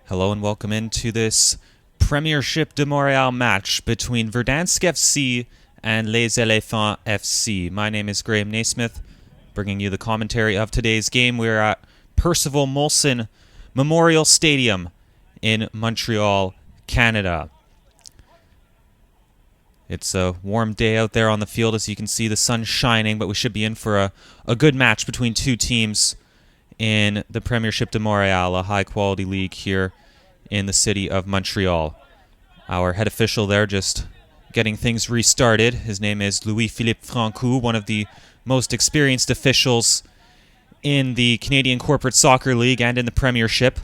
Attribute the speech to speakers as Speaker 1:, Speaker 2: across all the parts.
Speaker 1: Hello and welcome into this Premiership de Montréal match between Verdansk FC and Les Elephants FC. My name is Graham Naismith, bringing you the commentary of today's game. We're at Percival Molson Memorial Stadium in Montreal, Canada. It's a warm day out there on the field. As you can see, the sun's shining, but we should be in for a good match between two teams in the Premiership de Montréal, a high-quality league here in the city of Montreal. Our head official there just getting things restarted. His name is Louis-Philippe Francoux, one of the most experienced officials in the Canadian Corporate Soccer League and in the Premiership.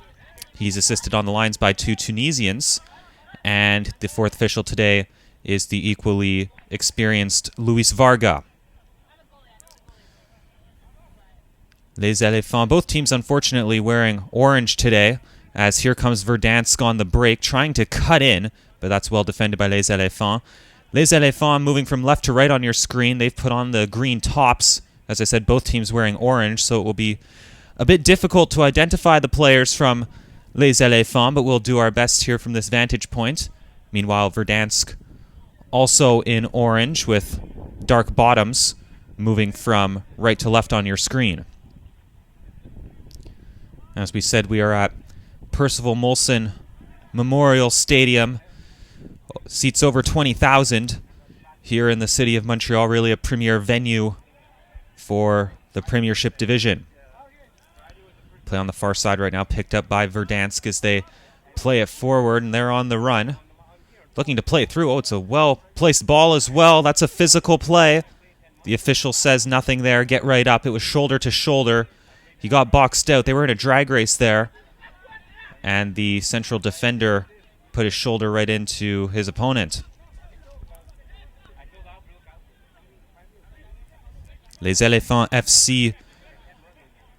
Speaker 1: He's assisted on the lines by two Tunisians, and the fourth official today is the equally experienced Luis Varga. Les Elephants, both teams unfortunately wearing orange today, as here comes Verdansk on the break, trying to cut in, but that's well defended by Les Elephants. Les Elephants moving from left to right on your screen. They've put on the green tops. As I said, both teams wearing orange, so it will be a bit difficult to identify the players from Les Elephants, but we'll do our best here from this vantage point. Meanwhile, Verdansk also in orange with dark bottoms, moving from right to left on your screen. As we said, we are at Percival Molson Memorial Stadium. Seats over 20,000 here in the city of Montreal. Really a premier venue for the Premiership division. Play on the far side right now, picked up by Verdansk as they play it forward, and they're on the run. Looking to play it through. Oh, it's a well-placed ball as well. That's a physical play. The official says nothing there. Get right up. It was shoulder to shoulder. He got boxed out. They were in a drag race there. And the central defender put his shoulder right into his opponent. Les Elephants FC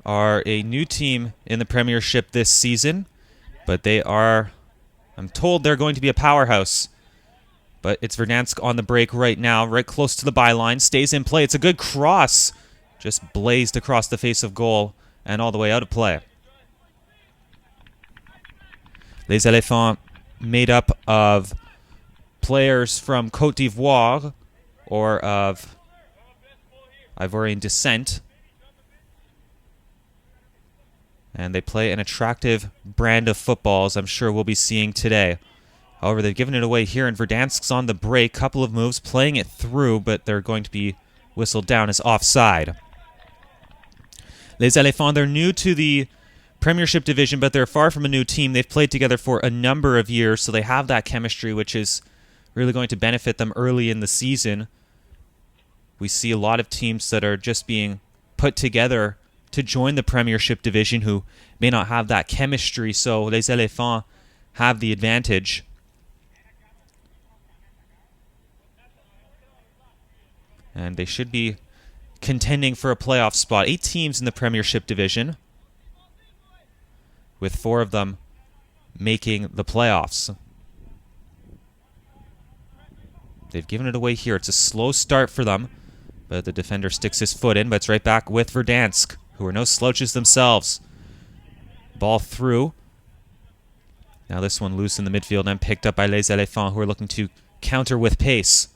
Speaker 1: are a new team in the Premiership this season, but they are, I'm told they're going to be a powerhouse. But it's Verdansk on the break right now, right close to the byline, stays in play. It's a good cross, just blazed across the face of goal and all the way out of play. Les Elephants made up of players from Côte d'Ivoire or of Ivorian descent. And they play an attractive brand of football, as I'm sure we'll be seeing today. However, they've given it away here, and Verdansk's on the break. Couple of moves, playing it through, but they're going to be whistled down as offside. Les Elephants, they're new to the Premiership division, but they're far from a new team. They've played together for a number of years, so they have that chemistry, which is really going to benefit them early in the season. We see a lot of teams that are just being put together to join the Premiership division who may not have that chemistry, so Les Elephants have the advantage. And they should be contending for a playoff spot. 8 teams in the Premiership division, with 4 of them making the playoffs. They've given it away here. It's a slow start for them, but the defender sticks his foot in, but it's right back with Verdansk, who are no slouches themselves. Ball through. Now this one loose in the midfield and picked up by Les Elephants, who are looking to counter with pace.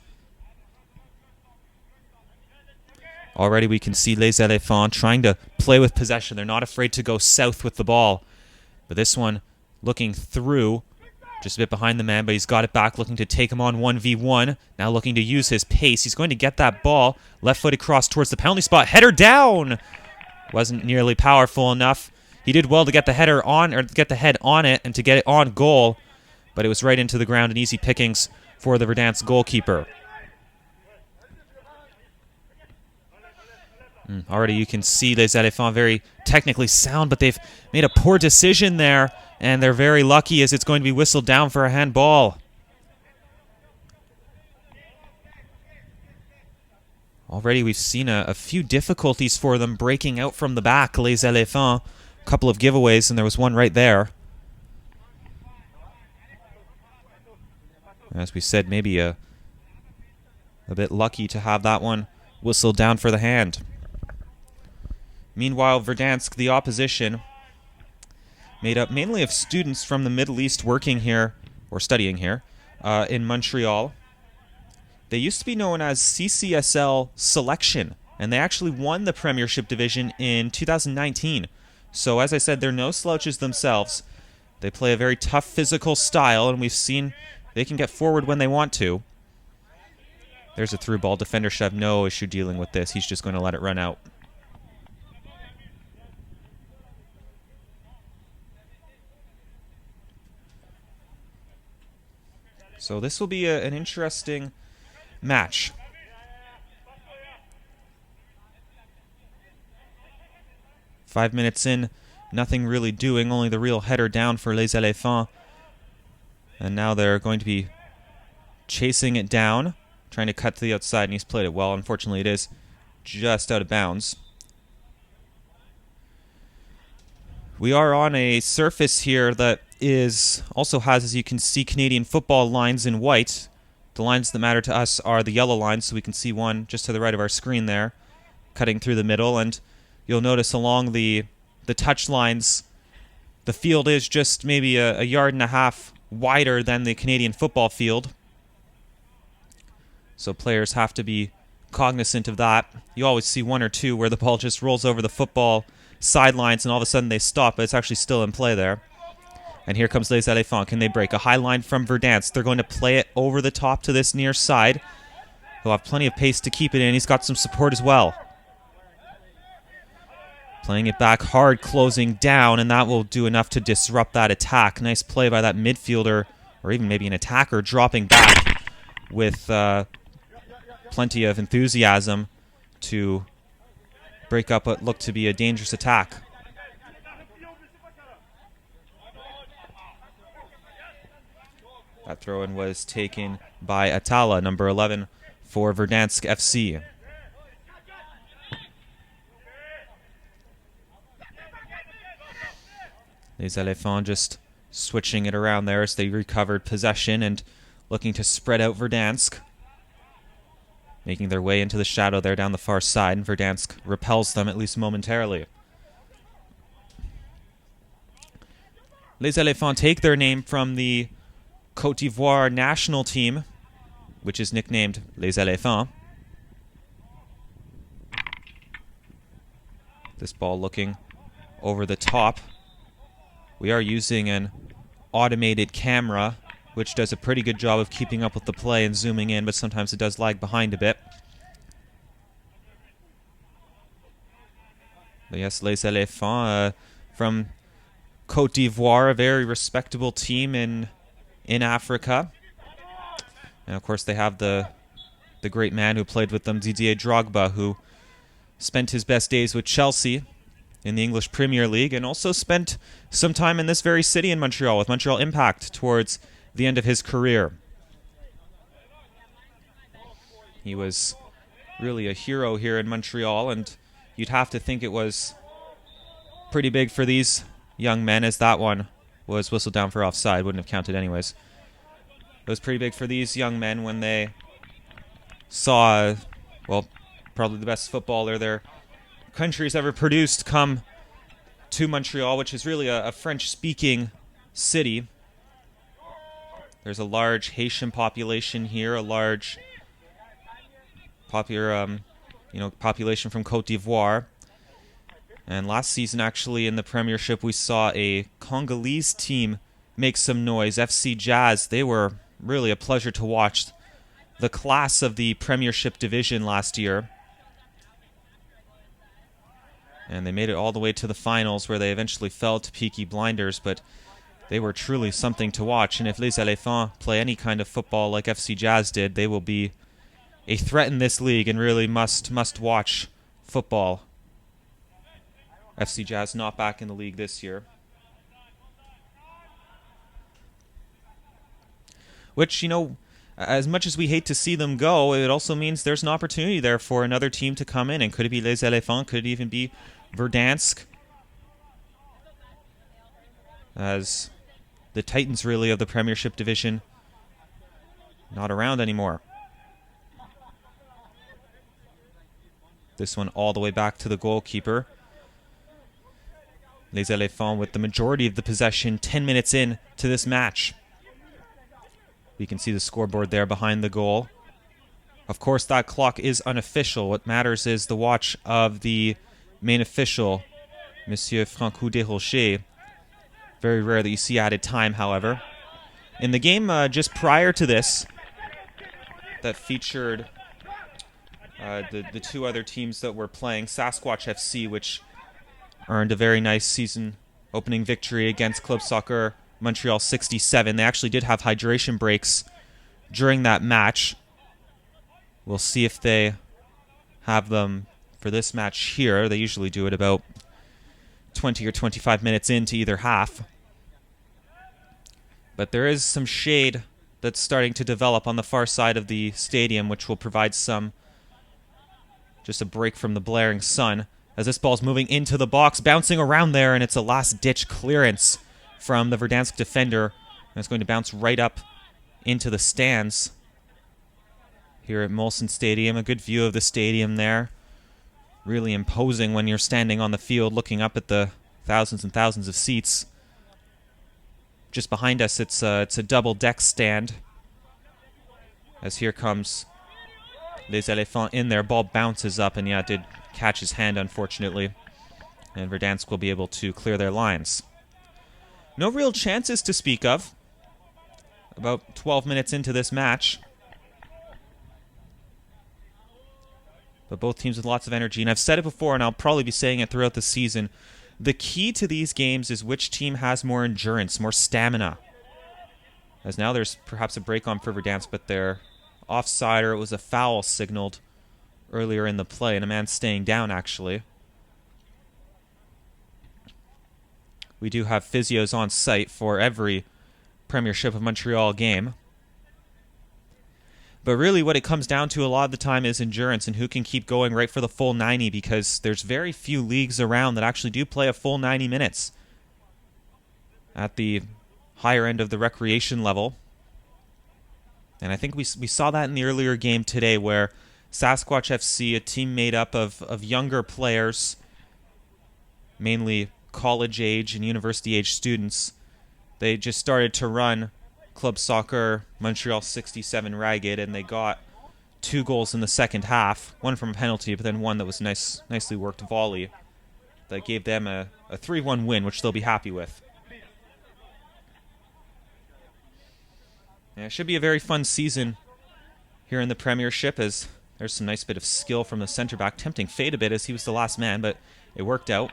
Speaker 1: Already we can see Les Elephants trying to play with possession. They're not afraid to go south with the ball. But this one looking through, just a bit behind the man, but he's got it back, looking to take him on 1v1. Now looking to use his pace. He's going to get that ball. Left-footed cross towards the penalty spot. Header down! Wasn't nearly powerful enough. He did well to get the header on, or get the head on it, and to get it on goal. But it was right into the ground and easy pickings for the Verdansk goalkeeper. Already you can see Les Elephants very technically sound, but they've made a poor decision there, and they're very lucky as it's going to be whistled down for a handball. Already we've seen a few difficulties for them breaking out from the back, Les Elephants. A couple of giveaways, and there was one right there. As we said, maybe a bit lucky to have that one whistled down for the hand. Meanwhile, Verdansk, the opposition, made up mainly of students from the Middle East working here, or studying here, in Montreal. They used to be known as CCSL Selection, and they actually won the Premiership division in 2019. So as I said, they're no slouches themselves. They play a very tough physical style, and we've seen they can get forward when they want to. There's a through ball. Defender should have no issue dealing with this. He's just going to let it run out. So this will be an interesting match. Five minutes in, nothing really doing, only the real header down for Les Elephants. And now they're going to be chasing it down, trying to cut to the outside, and he's played it well. Unfortunately, it is just out of bounds. We are on a surface here that also has, as you can see, Canadian football lines in white. The lines that matter to us are the yellow lines, so we can see one just to the right of our screen there, cutting through the middle. And you'll notice along the touch lines, the field is just maybe a yard and a half wider than the Canadian football field. So players have to be cognizant of that. You always see one or two where the ball just rolls over the football sidelines and all of a sudden they stop, but it's actually still in play there. And here comes Les Elephants. Can they break? A high line from Verdansk. They're going to play it over the top to this near side. He'll have plenty of pace to keep it in. He's got some support as well. Playing it back hard, closing down, and that will do enough to disrupt that attack. Nice play by that midfielder, or even maybe an attacker, dropping back with plenty of enthusiasm to break up what looked to be a dangerous attack. That throw-in was taken by Atala, number 11 for Verdansk FC. Les Elephants just switching it around there as they recovered possession and looking to spread out Verdansk. Making their way into the shadow there down the far side, and Verdansk repels them at least momentarily. Les Elephants take their name from the Côte d'Ivoire national team, which is nicknamed Les Elephants. This ball looking over the top. We are using an automated camera, which does a pretty good job of keeping up with the play and zooming in, but sometimes it does lag behind a bit. But yes, Les Elephants from Côte d'Ivoire, a very respectable team in Africa. And of course they have the great man who played with them, Didier Drogba, who spent his best days with Chelsea in the English Premier League, and also spent some time in this very city in Montreal with Montreal Impact towards the end of his career. He was really a hero here in Montreal, and you'd have to think it was pretty big for these young men, as that one was whistled down for offside. Wouldn't have counted anyways. It was pretty big for these young men when they saw, well, probably the best footballer their country's ever produced come to Montreal, which is really a French-speaking city. There's a large Haitian population here, a large population from Côte d'Ivoire. And last season, actually, in the Premiership, we saw a Congolese team make some noise. FC Jazz, they were really a pleasure to watch. The class of the Premiership division last year. And they made it all the way to the finals, where they eventually fell to Peaky Blinders, but they were truly something to watch. And if Les Elephants play any kind of football like FC Jazz did, they will be a threat in this league and really must watch football. FC Jazz not back in the league this year. Which, as much as we hate to see them go, it also means there's an opportunity there for another team to come in. And could it be Les Elephants? Could it even be Verdansk? As the Titans, really, of the Premiership division, not around anymore. This one all the way back to the goalkeeper. Les Éléphants with the majority of the possession 10 minutes in to this match. We can see the scoreboard there behind the goal. Of course, that clock is unofficial. What matters is the watch of the main official, Monsieur Francois Desrochers. Very rare that you see added time, however. In the game just prior to this, that featured the two other teams that were playing, Sasquatch FC, which earned a very nice season opening victory against Club Soccer Montreal 67. They actually did have hydration breaks during that match. We'll see if they have them for this match here. They usually do it about 20 or 25 minutes into either half. But there is some shade that's starting to develop on the far side of the stadium, which will provide just a break from the blaring sun. As this ball's moving into the box, bouncing around there, and it's a last-ditch clearance from the Verdansk defender. And it's going to bounce right up into the stands here at Molson Stadium. A good view of the stadium there. Really imposing when you're standing on the field looking up at the thousands and thousands of seats. Just behind us, it's a double-deck stand. As here comes Les Éléphants in there. Ball bounces up, and yeah, it did catch his hand, unfortunately. And Verdansk will be able to clear their lines. No real chances to speak of. About 12 minutes into this match. But both teams with lots of energy. And I've said it before, and I'll probably be saying it throughout the season. The key to these games is which team has more endurance, more stamina. As now there's perhaps a break on for Verdansk, but they're offside, or it was a foul signaled earlier in the play, and a man staying down, actually. We do have physios on site for every Premiership of Montreal game. But really what it comes down to a lot of the time is endurance and who can keep going right for the full 90, because there's very few leagues around that actually do play a full 90 minutes at the higher end of the recreation level. And I think we saw that in the earlier game today, where Sasquatch FC, a team made up of younger players, mainly college-age and university-age students, they just started to run Club Soccer Montreal 67 ragged, and they got 2 goals in the second half, one from a penalty, but then one that was nicely worked volley that gave them a 3-1 win, which they'll be happy with. Yeah, it should be a very fun season here in the Premiership, as there's some nice bit of skill from the center-back, tempting fade a bit as he was the last man, but it worked out.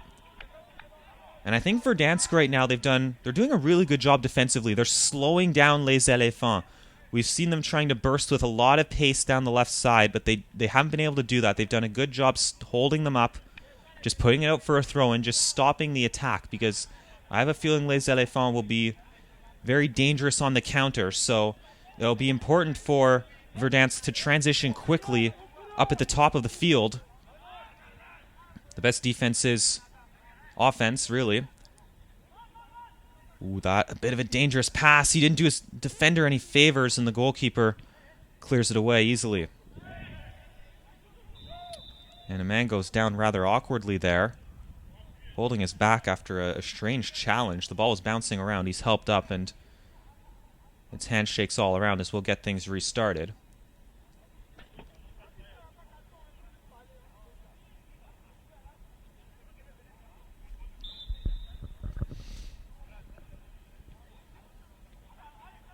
Speaker 1: And I think Verdansk right now, they're doing a really good job defensively. They're slowing down Les Éléphants. We've seen them trying to burst with a lot of pace down the left side, but they haven't been able to do that. They've done a good job holding them up, just putting it out for a throw-in, just stopping the attack, because I have a feeling Les Éléphants will be very dangerous on the counter. So it'll be important for Verdansk to transition quickly up at the top of the field. The best defense is offense, really. Ooh, that a bit of a dangerous pass. He didn't do his defender any favors, and the goalkeeper clears it away easily. And a man goes down rather awkwardly there, holding his back after a strange challenge. The ball was bouncing around. He's helped up, and it's handshakes all around as we'll get things restarted.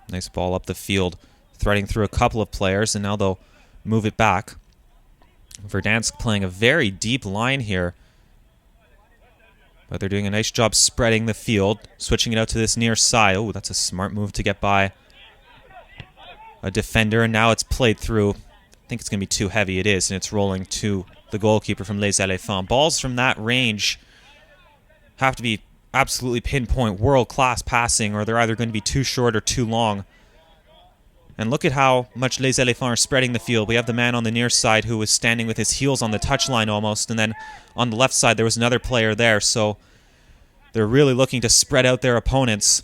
Speaker 1: Nice ball up the field, threading through a couple of players, and now they'll move it back. Verdansk playing a very deep line here, but they're doing a nice job spreading the field, switching it out to this near side. Oh, that's a smart move to get by a defender, and now it's played through. I think it's going to be too heavy. It is, and it's rolling to the goalkeeper from Les Éléphants. Balls from that range have to be absolutely pinpoint, world-class passing, or they're either going to be too short or too long. And look at how much Les Éléphants are spreading the field. We have the man on the near side who was standing with his heels on the touchline almost, and then on the left side there was another player there, so they're really looking to spread out their opponents.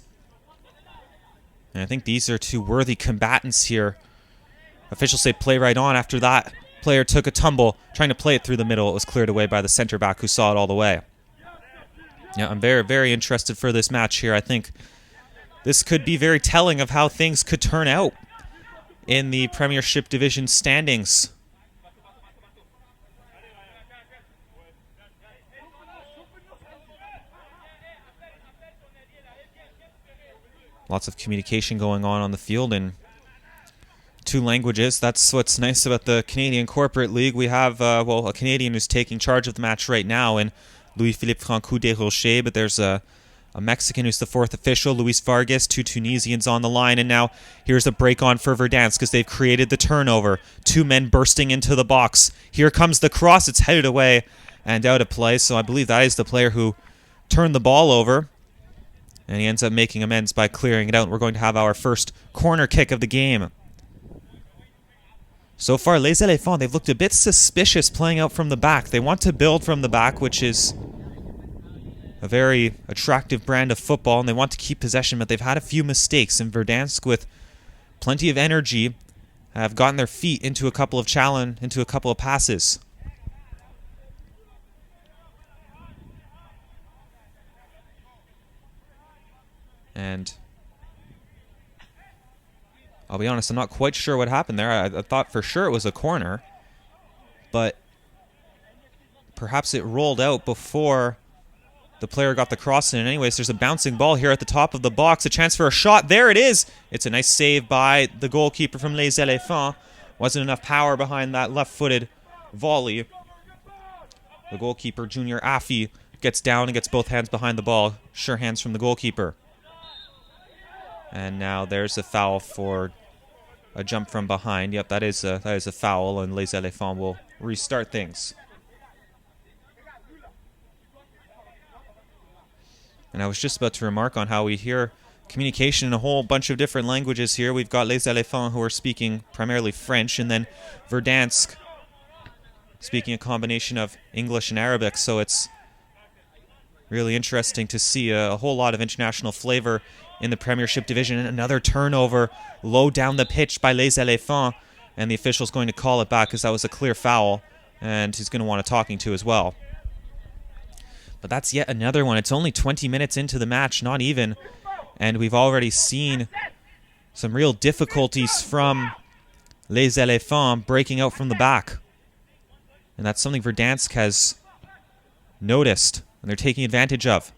Speaker 1: And I think these are two worthy combatants here. Officials say play right on. After that, player took a tumble, trying to play it through the middle. It was cleared away by the center back who saw it all the way. Yeah, I'm very, very interested for this match here. I think this could be very telling of how things could turn out in the Premiership division standings. Lots of communication going on the field in 2 languages. That's what's nice about the Canadian Corporate League. We have, a Canadian who's taking charge of the match right now, and Louis-Philippe Francoux Desrochers, but there's a Mexican who's the 4th official, Luis Vargas, 2 Tunisians on the line, and now here's a break on for Verdansk because they've created the turnover. 2 men bursting into the box. Here comes the cross. It's headed away and out of play, so I believe that is the player who turned the ball over. And he ends up making amends by clearing it out. We're going to have our first corner kick of the game. So far, Les Éléphants, they've looked a bit suspicious playing out from the back. They want to build from the back, which is a very attractive brand of football, and they want to keep possession, but they've had a few mistakes. And Verdansk, with plenty of energy, have gotten their feet into a couple of passes. And I'll be honest, I'm not quite sure what happened there. I thought for sure it was a corner, but perhaps it rolled out before the player got the cross in. Anyways, there's a bouncing ball here at the top of the box. A chance for a shot. There it is. It's a nice save by the goalkeeper from Les Éléphants. Wasn't enough power behind that left-footed volley. The goalkeeper, Junior Affy, gets down and gets both hands behind the ball. Sure hands from the goalkeeper. And now there's a foul for a jump from behind. Yep, that is a foul, and Les Éléphants will restart things. And I was just about to remark on how we hear communication in a whole bunch of different languages here. We've got Les Éléphants who are speaking primarily French, and then Verdansk speaking a combination of English and Arabic. So it's really interesting to see a whole lot of international flavor in the Premiership division. And another turnover low down the pitch by Les Éléphants, and the official's going to call it back because that was a clear foul, and he's going to want a talking to as well. But that's yet another one. It's only 20 minutes into the match, not even, and we've already seen some real difficulties from Les Éléphants breaking out from the back. And that's something Verdansk has noticed, and they're taking advantage of.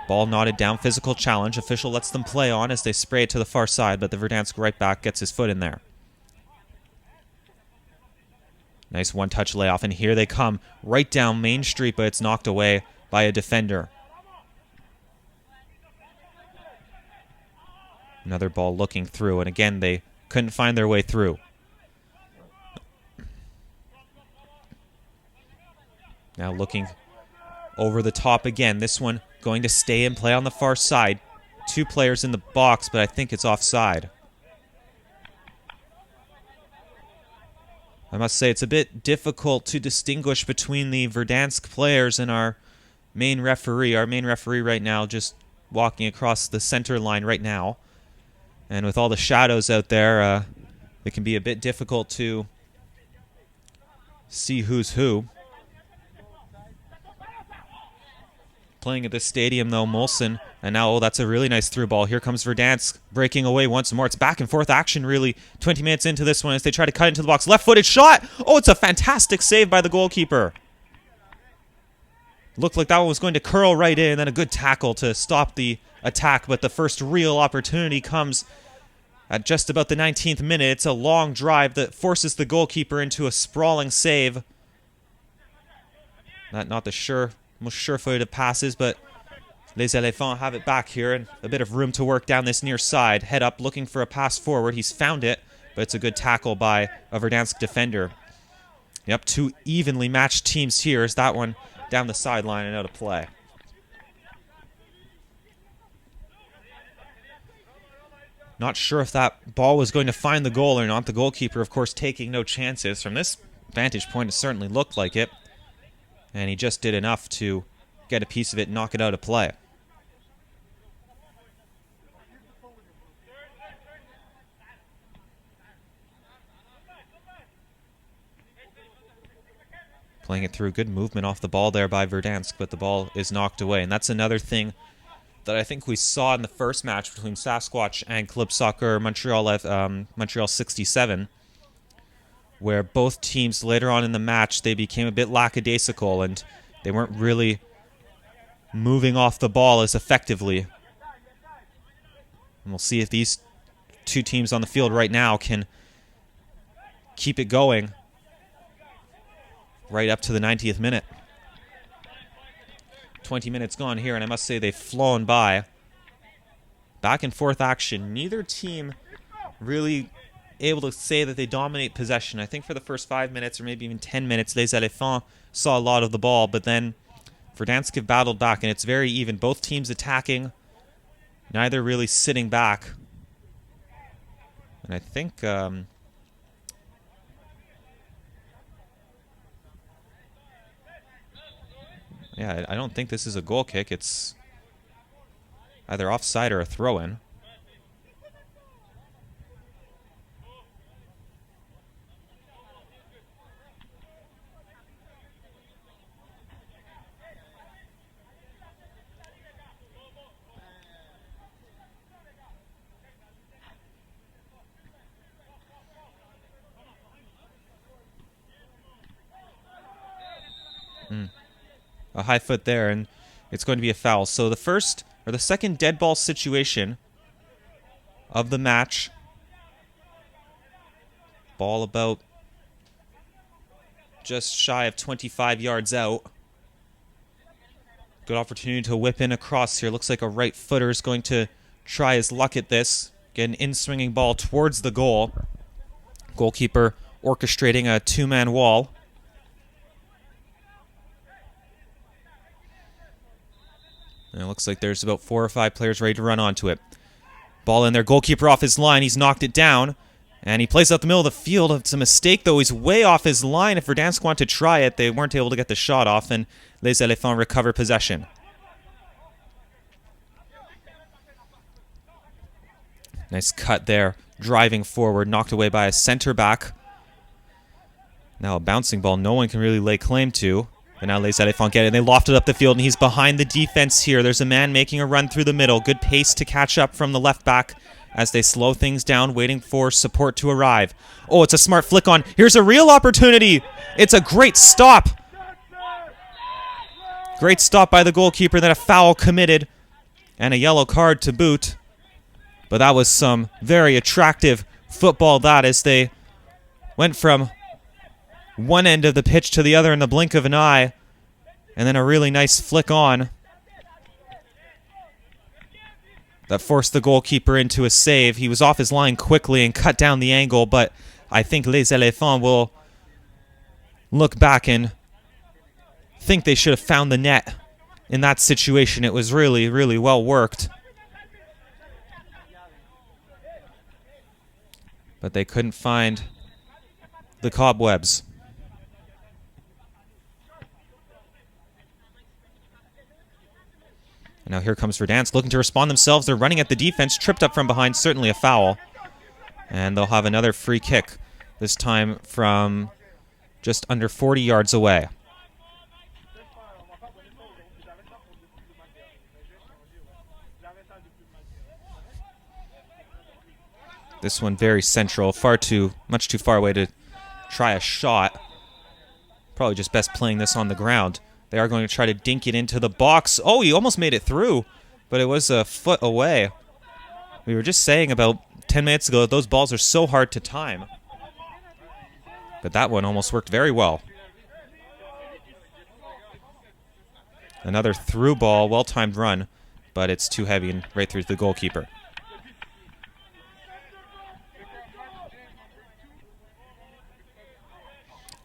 Speaker 1: Ball knotted down, physical challenge. Official lets them play on as they spray it to the far side, but the Verdansk right back gets his foot in there. Nice one-touch layoff, and here they come right down Main Street, but it's knocked away by a defender. Another ball looking through, and again, they couldn't find their way through. Now looking over the top again. This one going to stay and play on the far side. 2 players in the box, but I think it's offside. I must say it's a bit difficult to distinguish between the Verdansk players and our main referee. Our main referee right now just walking across the center line right now. And with all the shadows out there, it can be a bit difficult to see who's who. Playing at this stadium, though, Molson. And now, that's a really nice through ball. Here comes Verdansk breaking away once more. It's back and forth action, really. 20 minutes into this one as they try to cut into the box. Left-footed shot. Oh, it's a fantastic save by the goalkeeper. Looked like that one was going to curl right in. Then a good tackle to stop the attack. But the first real opportunity comes at just about the 19th minute. It's a long drive that forces the goalkeeper into a sprawling save. Not the most sure-footed of passes, but Les Éléphants have it back here and a bit of room to work down this near side. Head up, looking for a pass forward. He's found it, but it's a good tackle by a Verdansk defender. Yep, 2 evenly matched teams here as that one down the sideline and out of play. Not sure if that ball was going to find the goal or not. The goalkeeper, of course, taking no chances. From this vantage point, it certainly looked like it. And he just did enough to get a piece of it and knock it out of play. Playing it through. Good movement off the ball there by Verdansk, but the ball is knocked away. And that's another thing that I think we saw in the first match between Sasquatch and Club Soccer Montreal 67, where both teams later on in the match, they became a bit lackadaisical and they weren't really moving off the ball as effectively. And we'll see if these two teams on the field right now can keep it going right up to the 90th minute. 20 minutes gone here, and I must say they've flown by. Back and forth action. Neither team really able to say that they dominate possession. I think for the first 5 minutes or maybe even 10 minutes, Les Elephants saw a lot of the ball, but then Verdansk have battled back, and it's very even. Both teams attacking, neither really sitting back. And I think yeah, I don't think this is a goal kick. It's either offside or a throw-in. A high foot there, and it's going to be a foul. So the second dead ball situation of the match. Ball about just shy of 25 yards out. Good opportunity to whip in across here. Looks like a right footer is going to try his luck at this. Get an in-swinging ball towards the goal. Goalkeeper orchestrating a two-man wall. And it looks like there's about 4 or 5 players ready to run onto it. Ball in there. Goalkeeper off his line. He's knocked it down. And he plays out the middle of the field. It's a mistake, though. He's way off his line. If Verdansk wanted to try it, they weren't able to get the shot off. And Les Elephants recover possession. Nice cut there. Driving forward. Knocked away by a center back. Now a bouncing ball no one can really lay claim to. And now Les Elephants get it. And they loft it up the field, and he's behind the defense here. There's a man making a run through the middle. Good pace to catch up from the left back as they slow things down, waiting for support to arrive. Oh, it's a smart flick on. Here's a real opportunity. It's a great stop. Great stop by the goalkeeper, then a foul committed. And a yellow card to boot. But that was some very attractive football, that, as they went from one end of the pitch to the other in the blink of an eye. And then a really nice flick on that forced the goalkeeper into a save. He was off his line quickly and cut down the angle, but I think Les Elephants will look back and think they should have found the net in that situation. It was really, really well worked. But they couldn't find the cobwebs. And now here comes Verdansk looking to respond themselves. They're running at the defense, tripped up from behind, certainly a foul. And they'll have another free kick, this time from just under 40 yards away. This one very central, much too far away to try a shot. Probably just best playing this on the ground. They are going to try to dink it into the box. Oh, he almost made it through, but it was a foot away. We were just saying about 10 minutes ago that those balls are so hard to time. But that one almost worked very well. Another through ball, well-timed run, but it's too heavy and right through the goalkeeper.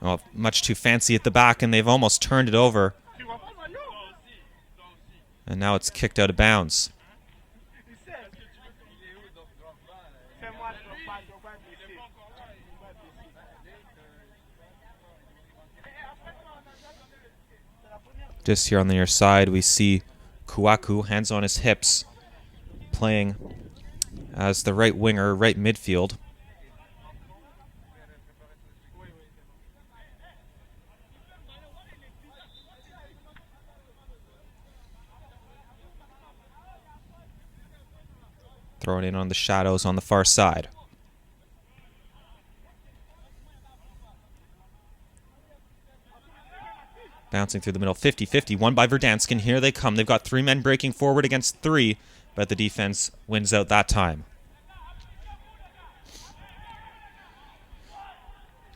Speaker 1: Oh, much too fancy at the back, and they've almost turned it over. And now it's kicked out of bounds. Just here on the near side, we see Kouakou, hands on his hips, playing as the right winger, right midfield. Throw it in on the shadows on the far side. Bouncing through the middle, 50-50, won by Verdansk, and here they come. They've got 3 men breaking forward against 3, but the defense wins out that time.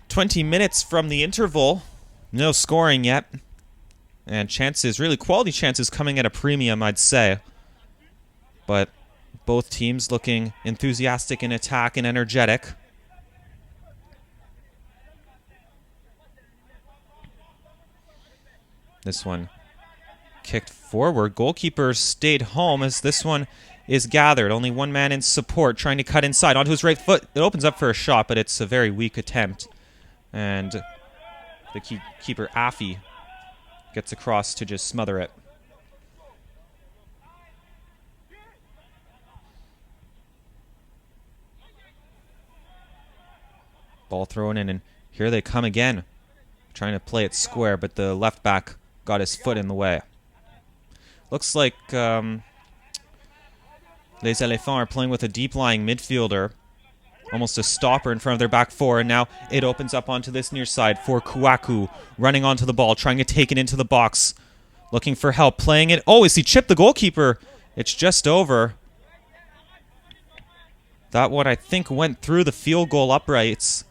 Speaker 1: 20 minutes from the interval. No scoring yet. And chances, really quality chances coming at a premium, I'd say. But both teams looking enthusiastic in attack and energetic. This one kicked forward. Goalkeeper stayed home as this one is gathered. Only 1 man in support trying to cut inside onto his right foot. It opens up for a shot, but it's a very weak attempt. And the keeper, Affy, gets across to just smother it. Ball thrown in, and here they come again. Trying to play it square, but the left back got his foot in the way. Looks like Les Elephants are playing with a deep-lying midfielder. Almost a stopper in front of their back 4, and now it opens up onto this near side for Kouakou. Running onto the ball, trying to take it into the box. Looking for help, playing it. Oh, he chipped the goalkeeper. It's just over. That one, I think, went through the field goal uprights.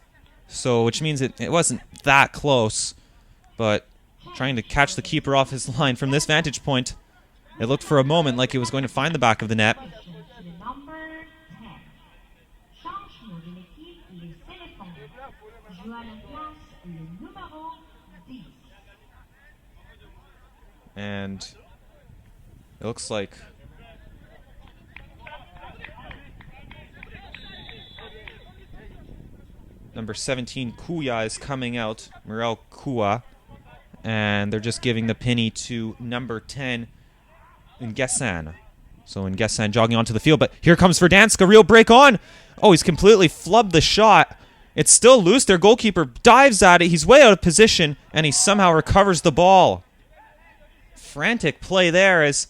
Speaker 1: So, which means it wasn't that close. But trying to catch the keeper off his line from this vantage point. It looked for a moment like it was going to find the back of the net. And it looks like number 17, Kouya, is coming out. Murel Kouya. And they're just giving the penny to number 10, Nguessan. So Nguessan jogging onto the field. But here comes Verdansk. A real break on. Oh, he's completely flubbed the shot. It's still loose. Their goalkeeper dives at it. He's way out of position. And he somehow recovers the ball. Frantic play there as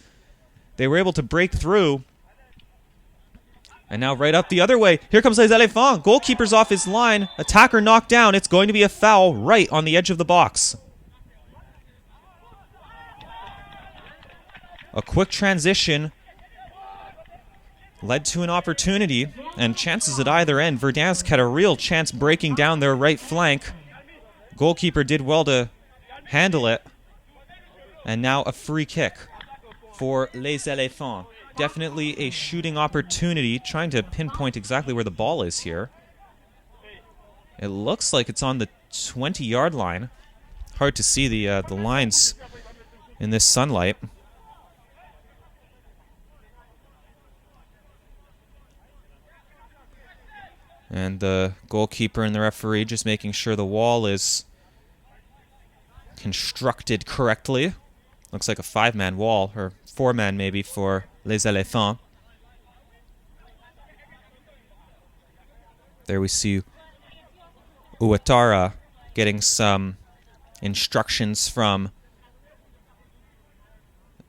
Speaker 1: they were able to break through. And now right up the other way. Here comes Les Elephants. Goalkeeper's off his line. Attacker knocked down. It's going to be a foul right on the edge of the box. A quick transition led to an opportunity, and chances at either end. Verdansk had a real chance breaking down their right flank. Goalkeeper did well to handle it. And now a free kick for Les Elephants. Definitely a shooting opportunity, trying to pinpoint exactly where the ball is here. It looks like it's on the 20-yard line. Hard to see the lines in this sunlight. And the goalkeeper and the referee just making sure the wall is constructed correctly. Looks like a 5-man wall, or 4-man maybe, for Les Elephants. There we see Ouattara getting some instructions from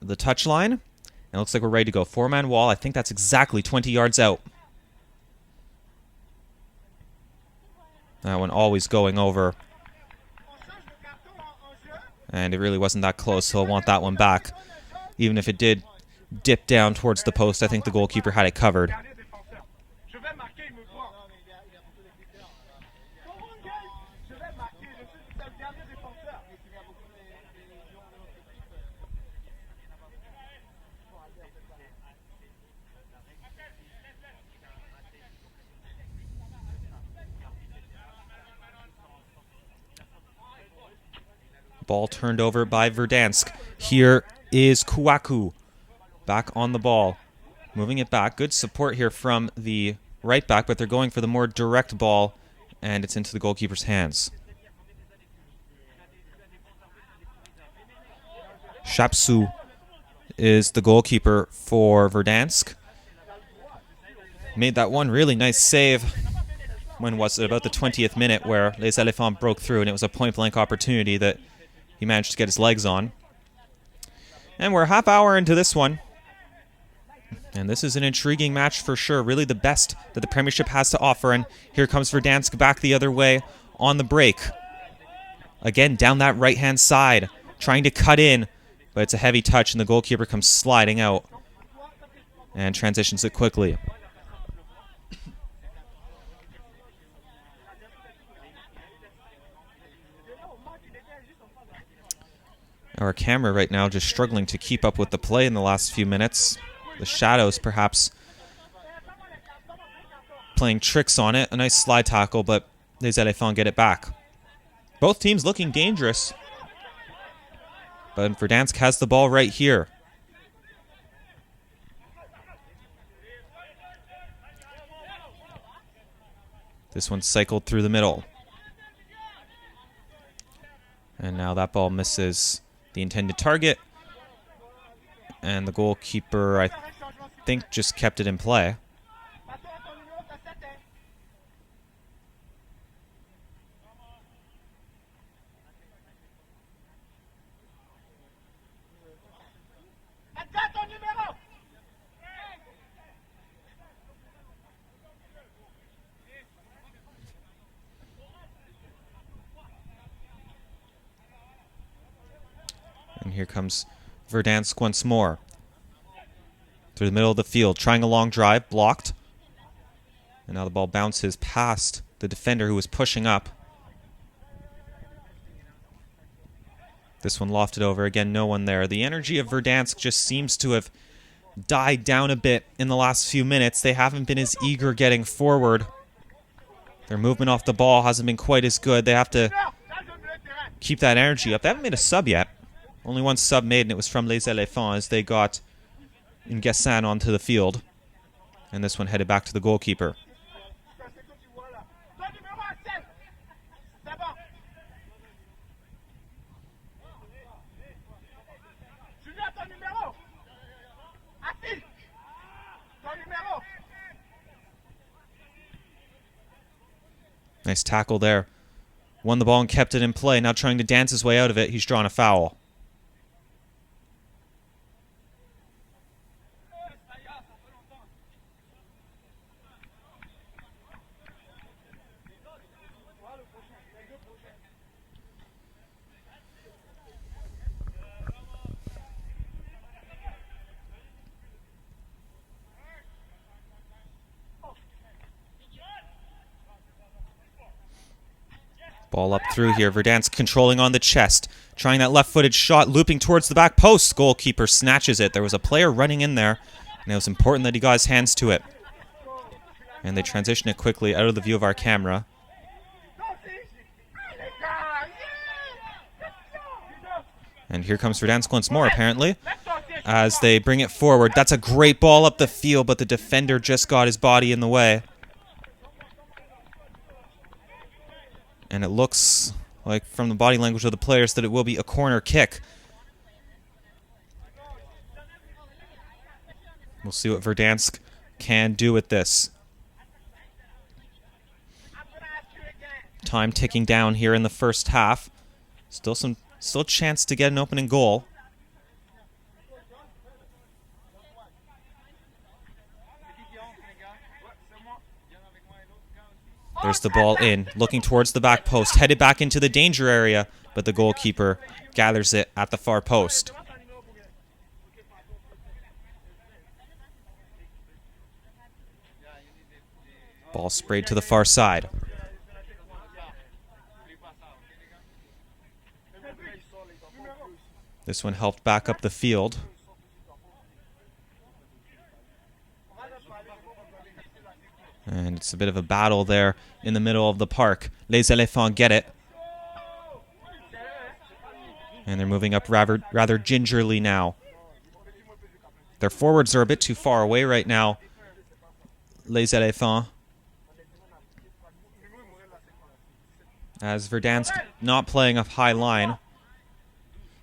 Speaker 1: the touchline. And it looks like we're ready to go. 4-man wall. I think that's exactly 20 yards out. That one always going over. And it really wasn't that close. He'll want that one back. Even if it did dip down towards the post, I think the goalkeeper had it covered. Ball turned over by Verdansk. Here is Kouakou back on the ball. Moving it back. Good support here from the right back, but they're going for the more direct ball, and it's into the goalkeeper's hands. Chapsou is the goalkeeper for Verdansk. Made that one really nice save. When was it? About the 20th minute, where Les Elephants broke through, and it was a point-blank opportunity that he managed to get his legs on. And we're a half hour into this one. And this is an intriguing match for sure. Really the best that the Premiership has to offer. And here comes Verdansk back the other way on the break. Again, down that right-hand side, trying to cut in. But it's a heavy touch, and the goalkeeper comes sliding out and transitions it quickly. Our camera right now just struggling to keep up with the play in the last few minutes. The shadows perhaps playing tricks on it. A nice slide tackle, but Les Elephants get it back. Both teams looking dangerous. But Verdansk has the ball right here. This one cycled through the middle. And now that ball misses the intended target. And the goalkeeper, I think, just kept it in play. And here comes Verdansk once more. Through the middle of the field, trying a long drive, blocked. And now the ball bounces past the defender who was pushing up. This one lofted over. Again, no one there. The energy of Verdansk just seems to have died down a bit in the last few minutes. They haven't been as eager getting forward. Their movement off the ball hasn't been quite as good. They have to keep that energy up. They haven't made a sub yet. Only one sub made, and it was from Les Elephants as they got Nguessan onto the field. And this one headed back to the goalkeeper. Nice tackle there. Won the ball and kept it in play. Now trying to dance his way out of it. He's drawn a foul. Ball up through here. Verdansk controlling on the chest. Trying that left-footed shot, looping towards the back post. Goalkeeper snatches it. There was a player running in there, and it was important that he got his hands to it. And they transition it quickly out of the view of our camera. And here comes Verdansk once more, apparently, as they bring it forward. That's a great ball up the field, but the defender just got his body in the way. And it looks like, from the body language of the players, that it will be a corner kick. We'll see what Verdansk can do with this. Time ticking down here in the first half. Still a chance to get an opening goal. There's the ball in, looking towards the back post, headed back into the danger area, but the goalkeeper gathers it at the far post. Ball sprayed to the far side. This one helped back up the field. And it's a bit of a battle there in the middle of the park. Les Elephants get it. And they're moving up rather gingerly now. Their forwards are a bit too far away right now. Les Elephants. As Verdansk not playing a high line.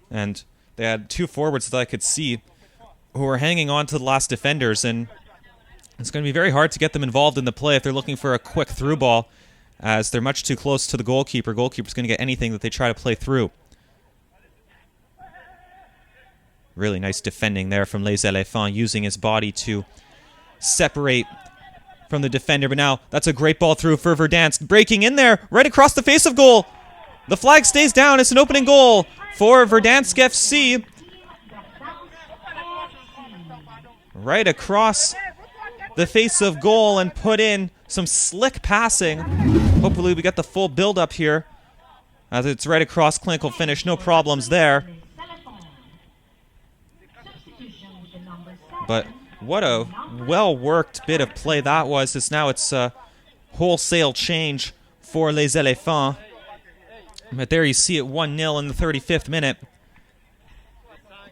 Speaker 1: And they had two forwards that I could see who were hanging on to the last defenders, and it's going to be very hard to get them involved in the play if they're looking for a quick through ball, as they're much too close to the goalkeeper. Goalkeeper's going to get anything that they try to play through. Really nice defending there from Les Elephants, using his body to separate from the defender. But now that's a great ball through for Verdansk. Breaking in there, right across the face of goal. The flag stays down. It's an opening goal for Verdansk FC. Right across the face of goal and put in some slick passing. Hopefully we get the full build up here, as it's right across clinical finish. No problems there. But what a well-worked bit of play that was. As now it's a wholesale change for Les Elephants. But there you see it 1-0 in the 35th minute.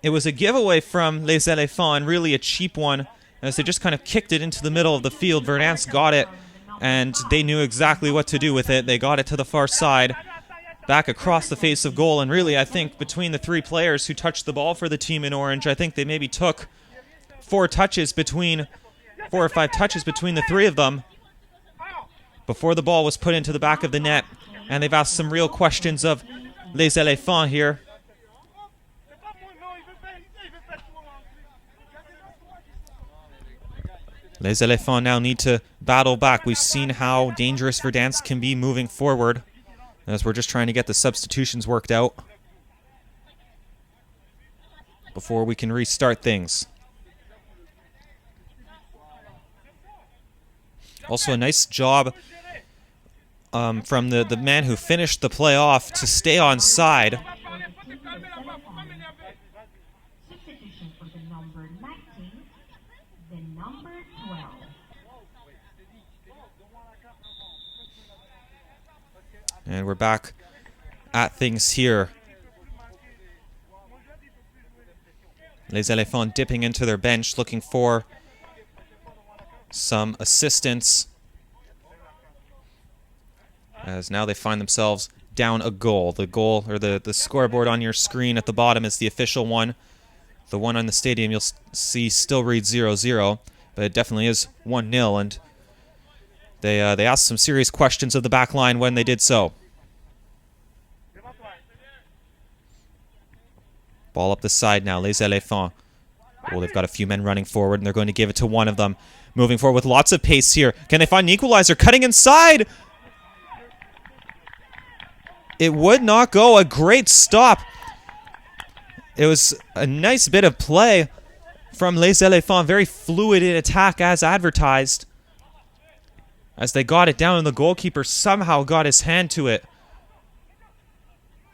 Speaker 1: It was a giveaway from Les Elephants, and really a cheap one, as they just kind of kicked it into the middle of the field. Verdansk got it, and they knew exactly what to do with it. They got it to the far side, back across the face of goal, and really I think between the three players who touched the ball for the team in orange, I think they maybe took 4 or 5 touches between the three of them before the ball was put into the back of the net. And they've asked some real questions of Les Elephants here. Les Elephants now need to battle back. We've seen how dangerous Verdansk can be moving forward, as we're just trying to get the substitutions worked out before we can restart things. Also a nice job from the man who finished the play off to stay on side. And we're back at things here. Les Elephants dipping into their bench, looking for some assistance, as now they find themselves down a goal. The goal, or the scoreboard on your screen at the bottom, is the official one. The one on the stadium you'll see still reads 0-0, but it definitely is 1-0, and they asked some serious questions of the back line when they did so. Ball up the side now, Les Elephants. Oh, they've got a few men running forward, and they're going to give it to one of them. Moving forward with lots of pace here. Can they find an equalizer? Cutting inside! It would not go. A great stop. It was a nice bit of play from Les Elephants. Very fluid in attack as advertised. As they got it down, and the goalkeeper somehow got his hand to it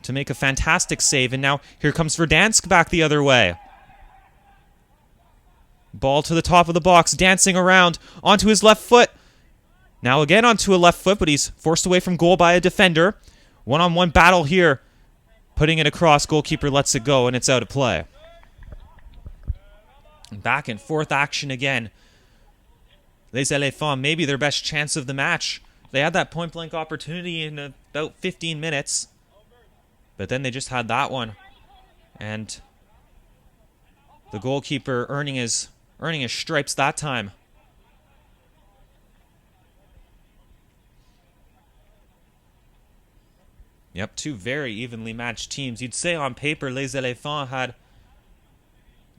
Speaker 1: to make a fantastic save. And now here comes Verdansk back the other way. Ball to the top of the box, dancing around onto his left foot. Now again onto a left foot, but he's forced away from goal by a defender. One-on-one battle here. Putting it across, goalkeeper lets it go, and it's out of play. Back and forth action again. Les Elephants, maybe their best chance of the match. They had that point-blank opportunity in about 15 minutes. But then they just had that one. And the goalkeeper earning his stripes that time. Yep, two very evenly matched teams. You'd say on paper Les Elephants had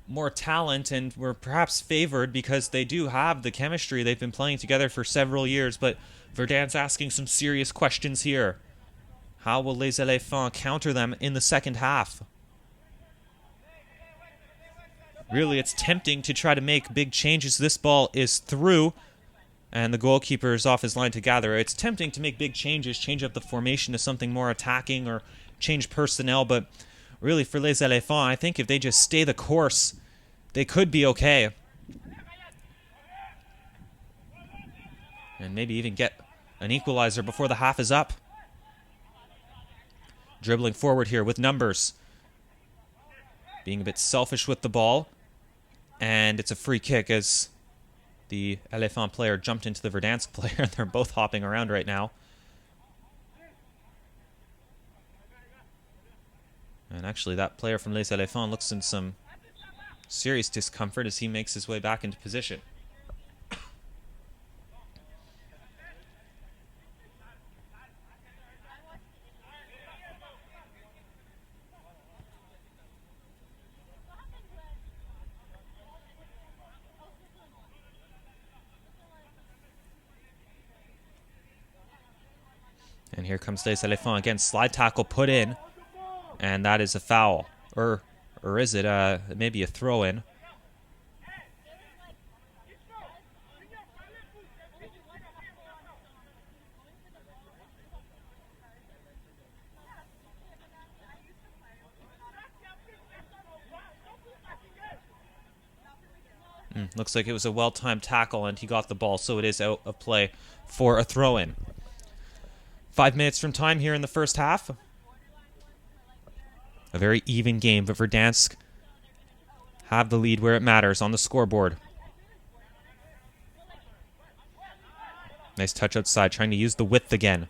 Speaker 1: more talent and were perhaps favored because they do have the chemistry. They've been playing together for several years, but Verdansk's asking some serious questions here. How will Les Elephants counter them in the second half? Really, it's tempting to try to make big changes. This ball is through, and the goalkeeper is off his line to gather. It's tempting to make big changes, change up the formation to something more attacking or change personnel, but really for Les Elephants, I think if they just stay the course, they could be okay. And maybe even get an equalizer before the half is up. Dribbling forward here with numbers. Being a bit selfish with the ball. And it's a free kick as the Elephant player jumped into the Verdansk player. They're both hopping around right now. And actually that player from Les Elephants looks in some serious discomfort as he makes his way back into position. And here comes Les Elephants again. Slide tackle put in. And that is a foul. Or is it maybe a throw-in? Looks like it was a well-timed tackle and he got the ball, so it is out of play for a throw-in. 5 minutes from time here in the first half. A very even game, but Verdansk have the lead where it matters on the scoreboard. Nice touch outside, trying to use the width again.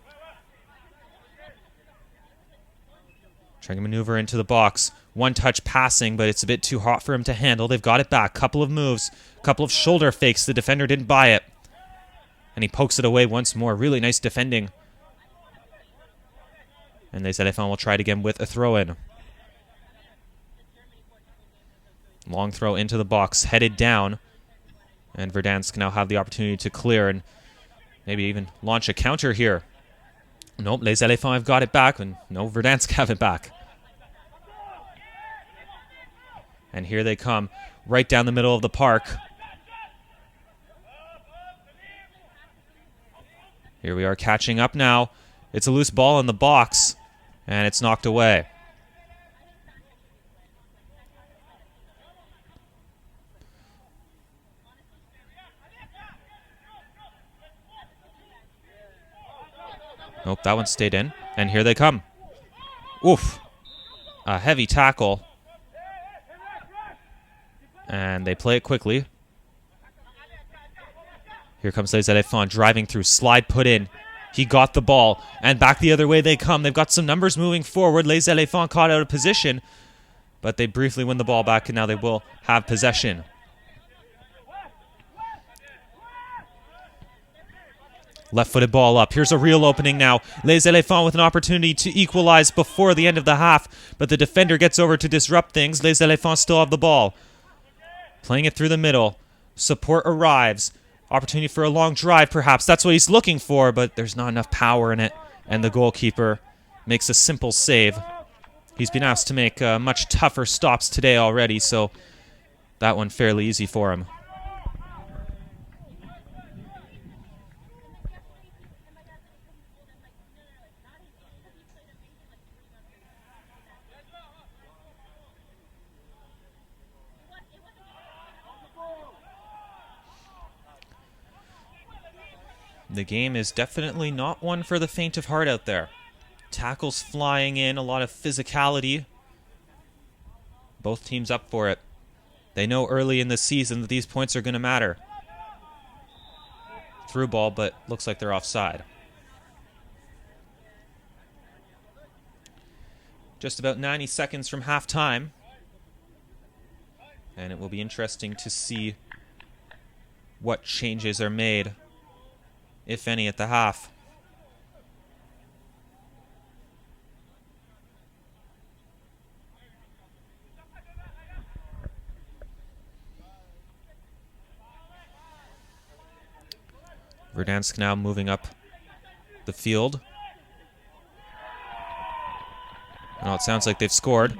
Speaker 1: Trying to maneuver into the box. One touch passing, but it's a bit too hot for him to handle. They've got it back. Couple of moves. Couple of shoulder fakes. The defender didn't buy it. And he pokes it away once more. Really nice defending. And Les Elephants will try it again with a throw-in. Long throw into the box. Headed down. And Verdansk now have the opportunity to clear and maybe even launch a counter here. Nope, Les Elephants have got it back, and no, Verdansk have it back. And here they come, right down the middle of the park. Here we are catching up now. It's a loose ball in the box, and it's knocked away. Nope, that one stayed in. And here they come. Oof. A heavy tackle. And they play it quickly. Here comes Les Elephants driving through. Slide put in. He got the ball. And back the other way they come. They've got some numbers moving forward. Les Elephants caught out of position. But they briefly win the ball back, and now they will have possession. Left-footed ball up. Here's a real opening now. Les Elephants with an opportunity to equalize before the end of the half, but the defender gets over to disrupt things. Les Elephants still have the ball. Playing it through the middle. Support arrives. Opportunity for a long drive, perhaps. That's what he's looking for, but there's not enough power in it, and the goalkeeper makes a simple save. He's been asked to make much tougher stops today already, so that one fairly easy for him. The game is definitely not one for the faint of heart out there. Tackles flying in, a lot of physicality. Both teams up for it. They know early in the season that these points are going to matter. Through ball, but looks like they're offside. Just about 90 seconds from halftime. And it will be interesting to see what changes are made, if any, at the half. Verdansk now moving up the field. Well, it sounds like they've scored.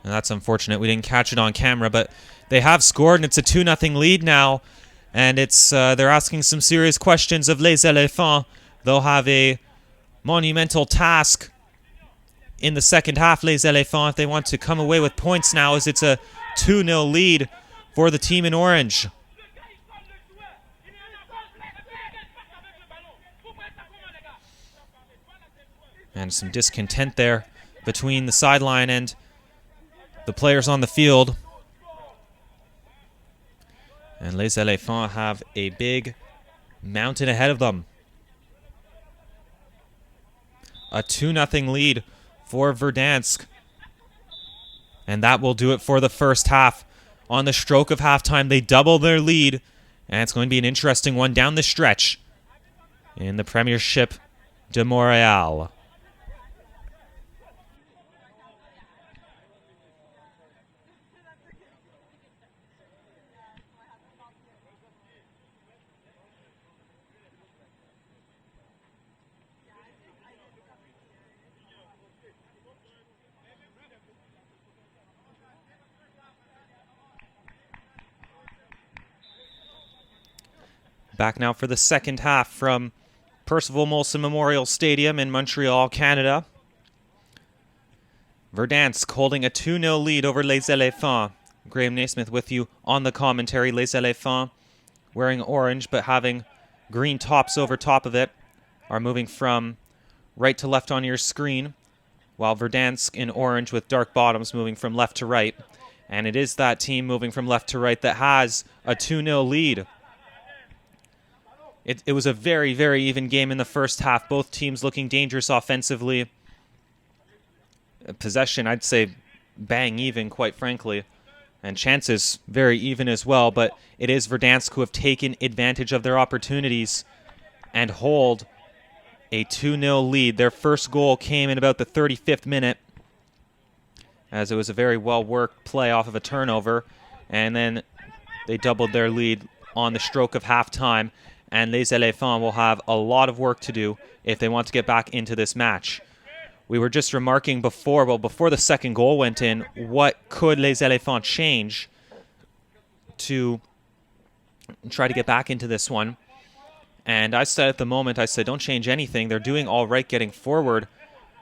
Speaker 1: And that's unfortunate. We didn't catch it on camera, but they have scored, and it's a 2-0 lead now. And it's they're asking some serious questions of Les Elephants. They'll have a monumental task in the second half, Les Elephants, if they want to come away with points now, as it's a 2-0 lead for the team in orange. And some discontent there between the sideline and the players on the field. And Les Elephants have a big mountain ahead of them. A 2-0 lead for Verdansk. And that will do it for the first half. On the stroke of halftime, they double their lead. And it's going to be an interesting one down the stretch in the Premiership de Montréal. Back now for the second half from Percival Molson Memorial Stadium in Montreal, Canada. Verdansk holding a 2-0 lead over Les Elephants. Graham Naismith with you on the commentary. Les Elephants wearing orange but having green tops over top of it are moving from right to left on your screen, while Verdansk in orange with dark bottoms moving from left to right. And it is that team moving from left to right that has a 2-0 lead. It was a very, very even game in the first half. Both teams looking dangerous offensively. Possession, I'd say, bang even, quite frankly. And chances, very even as well. But it is Verdansk who have taken advantage of their opportunities and hold a 2-0 lead. Their first goal came in about the 35th minute, as it was a very well-worked play off of a turnover. And then they doubled their lead on the stroke of halftime. And Les Elephants will have a lot of work to do if they want to get back into this match. We were just remarking before the second goal went in, what could Les Elephants change to try to get back into this one? And I said at the moment, don't change anything. They're doing all right getting forward.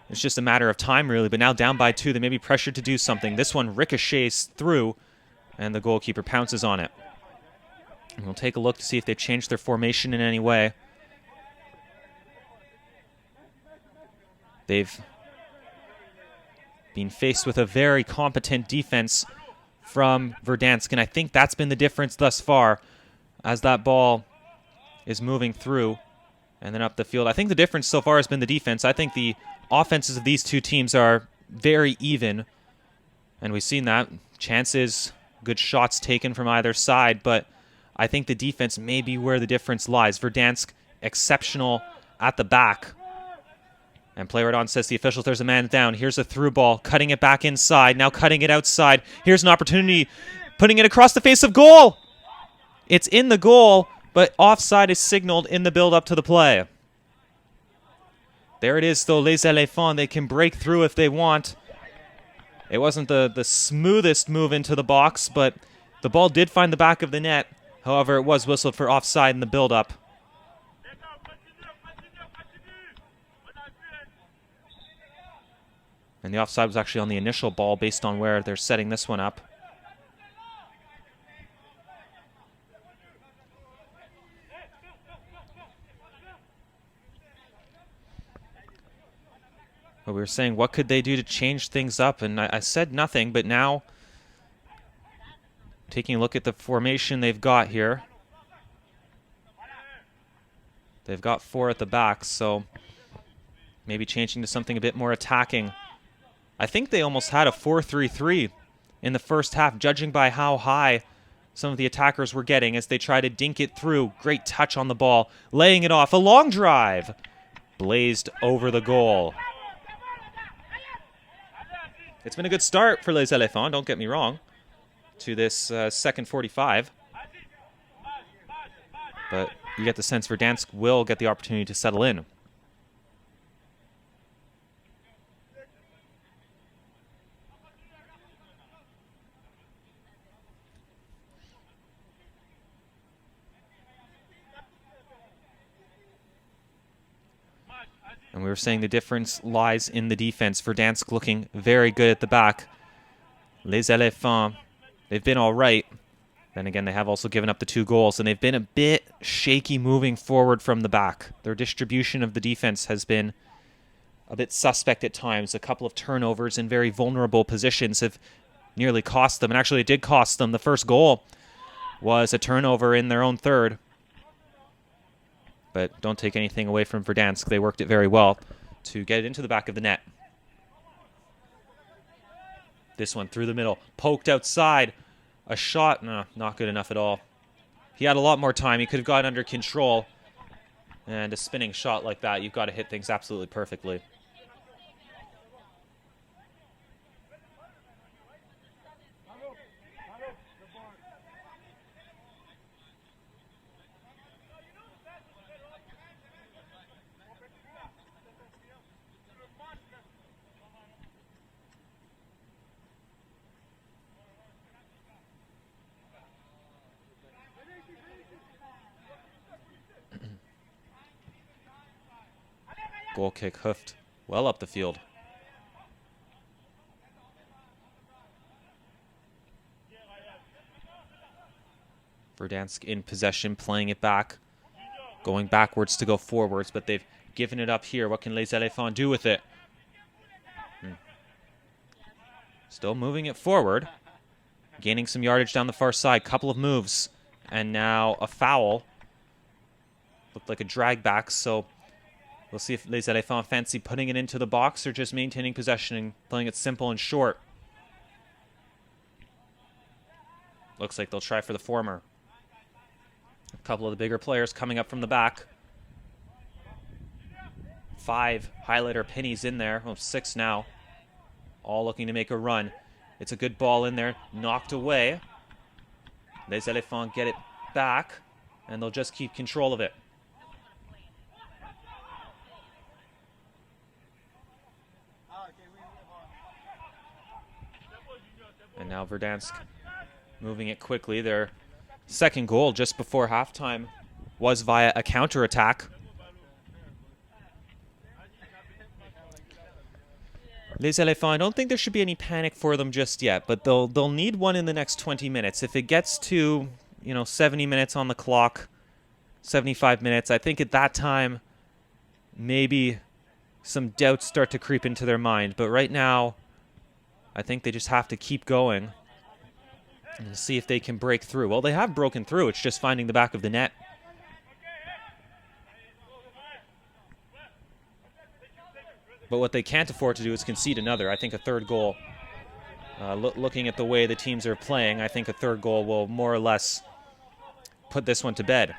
Speaker 1: It's just a matter of time, really. But now down by 2, they may be pressured to do something. This one ricochets through, and the goalkeeper pounces on it. And we'll take a look to see if they've changed their formation in any way. They've been faced with a very competent defense from Verdansk, and I think that's been the difference thus far as that ball is moving through and then up the field. I think the difference so far has been the defense. I think the offenses of these two teams are very even, and we've seen that. Chances, good shots taken from either side, but I think the defense may be where the difference lies. Verdansk, exceptional at the back. And play right on, says the officials, there's a man down. Here's a through ball, cutting it back inside, now cutting it outside. Here's an opportunity, putting it across the face of goal. It's in the goal, but offside is signaled in the build-up to the play. There it is, though, Les Elephants. They can break through if they want. It wasn't the smoothest move into the box, but the ball did find the back of the net. However, it was whistled for offside in the build-up. And the offside was actually on the initial ball based on where they're setting this one up. But we were saying, what could they do to change things up? And I said nothing, but now, taking a look at the formation they've got here, they've got 4 at the back, so maybe changing to something a bit more attacking. I think they almost had a 4-3-3 in the first half, judging by how high some of the attackers were getting as they try to dink it through. Great touch on the ball, laying it off. A long drive, blazed over the goal. It's been a good start for Les Elephants, don't get me wrong, to this second 45. But you get the sense Verdansk will get the opportunity to settle in. And we were saying the difference lies in the defense. Verdansk looking very good at the back. Les Elephants, they've been all right. Then again, they have also given up the 2 goals, and they've been a bit shaky moving forward from the back. Their distribution of the defense has been a bit suspect at times. A couple of turnovers in very vulnerable positions have nearly cost them. And actually, it did cost them. The first goal was a turnover in their own third. But don't take anything away from Verdansk. They worked it very well to get it into the back of the net. This one through the middle, poked outside. A shot, no, not good enough at all. He had a lot more time. He could have got under control. And a spinning shot like that, you've got to hit things absolutely perfectly. Goal kick hoofed well up the field. Verdansk in possession, playing it back. Going backwards to go forwards, but they've given it up here. What can Les Elephants do with it? Still moving it forward. Gaining some yardage down the far side. Couple of moves. And now a foul. Looked like a drag back, so we'll see if Les Elephants fancy putting it into the box or just maintaining possession and playing it simple and short. Looks like they'll try for the former. A couple of the bigger players coming up from the back. 5 highlighter pennies in there. Oh, 6 now. All looking to make a run. It's a good ball in there. Knocked away. Les Elephants get it back, and they'll just keep control of it. And now Verdansk moving it quickly. Their second goal just before halftime was via a counterattack. Les Elephants, I don't think there should be any panic for them just yet, but they'll need one in the next 20 minutes. If it gets to, 70 minutes on the clock, 75 minutes, I think at that time maybe some doubts start to creep into their mind. But right now, I think they just have to keep going and see if they can break through. Well, they have broken through. It's just finding the back of the net. But what they can't afford to do is concede another. I think a third goal, looking at the way the teams are playing, I think a third goal will more or less put this one to bed.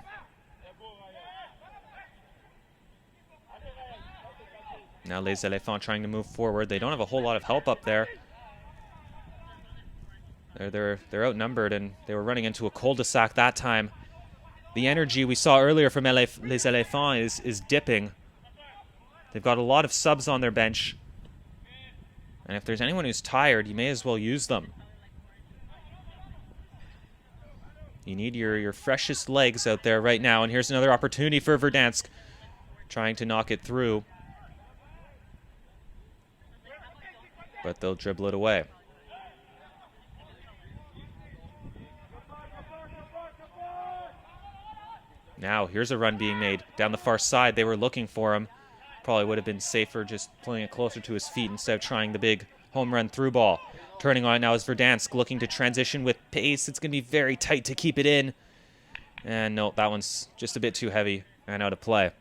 Speaker 1: Now Les Elephants trying to move forward. They don't have a whole lot of help up there. They're outnumbered, and they were running into a cul-de-sac that time. The energy we saw earlier from Les Elephants is dipping. They've got a lot of subs on their bench. And if there's anyone who's tired, you may as well use them. You need your freshest legs out there right now. And here's another opportunity for Verdansk, trying to knock it through. But they'll dribble it away. Now, here's a run being made down the far side. They were looking for him. Probably would have been safer just playing it closer to his feet instead of trying the big home run through ball. Turning on it now is Verdansk, looking to transition with pace. It's going to be very tight to keep it in. And no, that one's just a bit too heavy and out of play.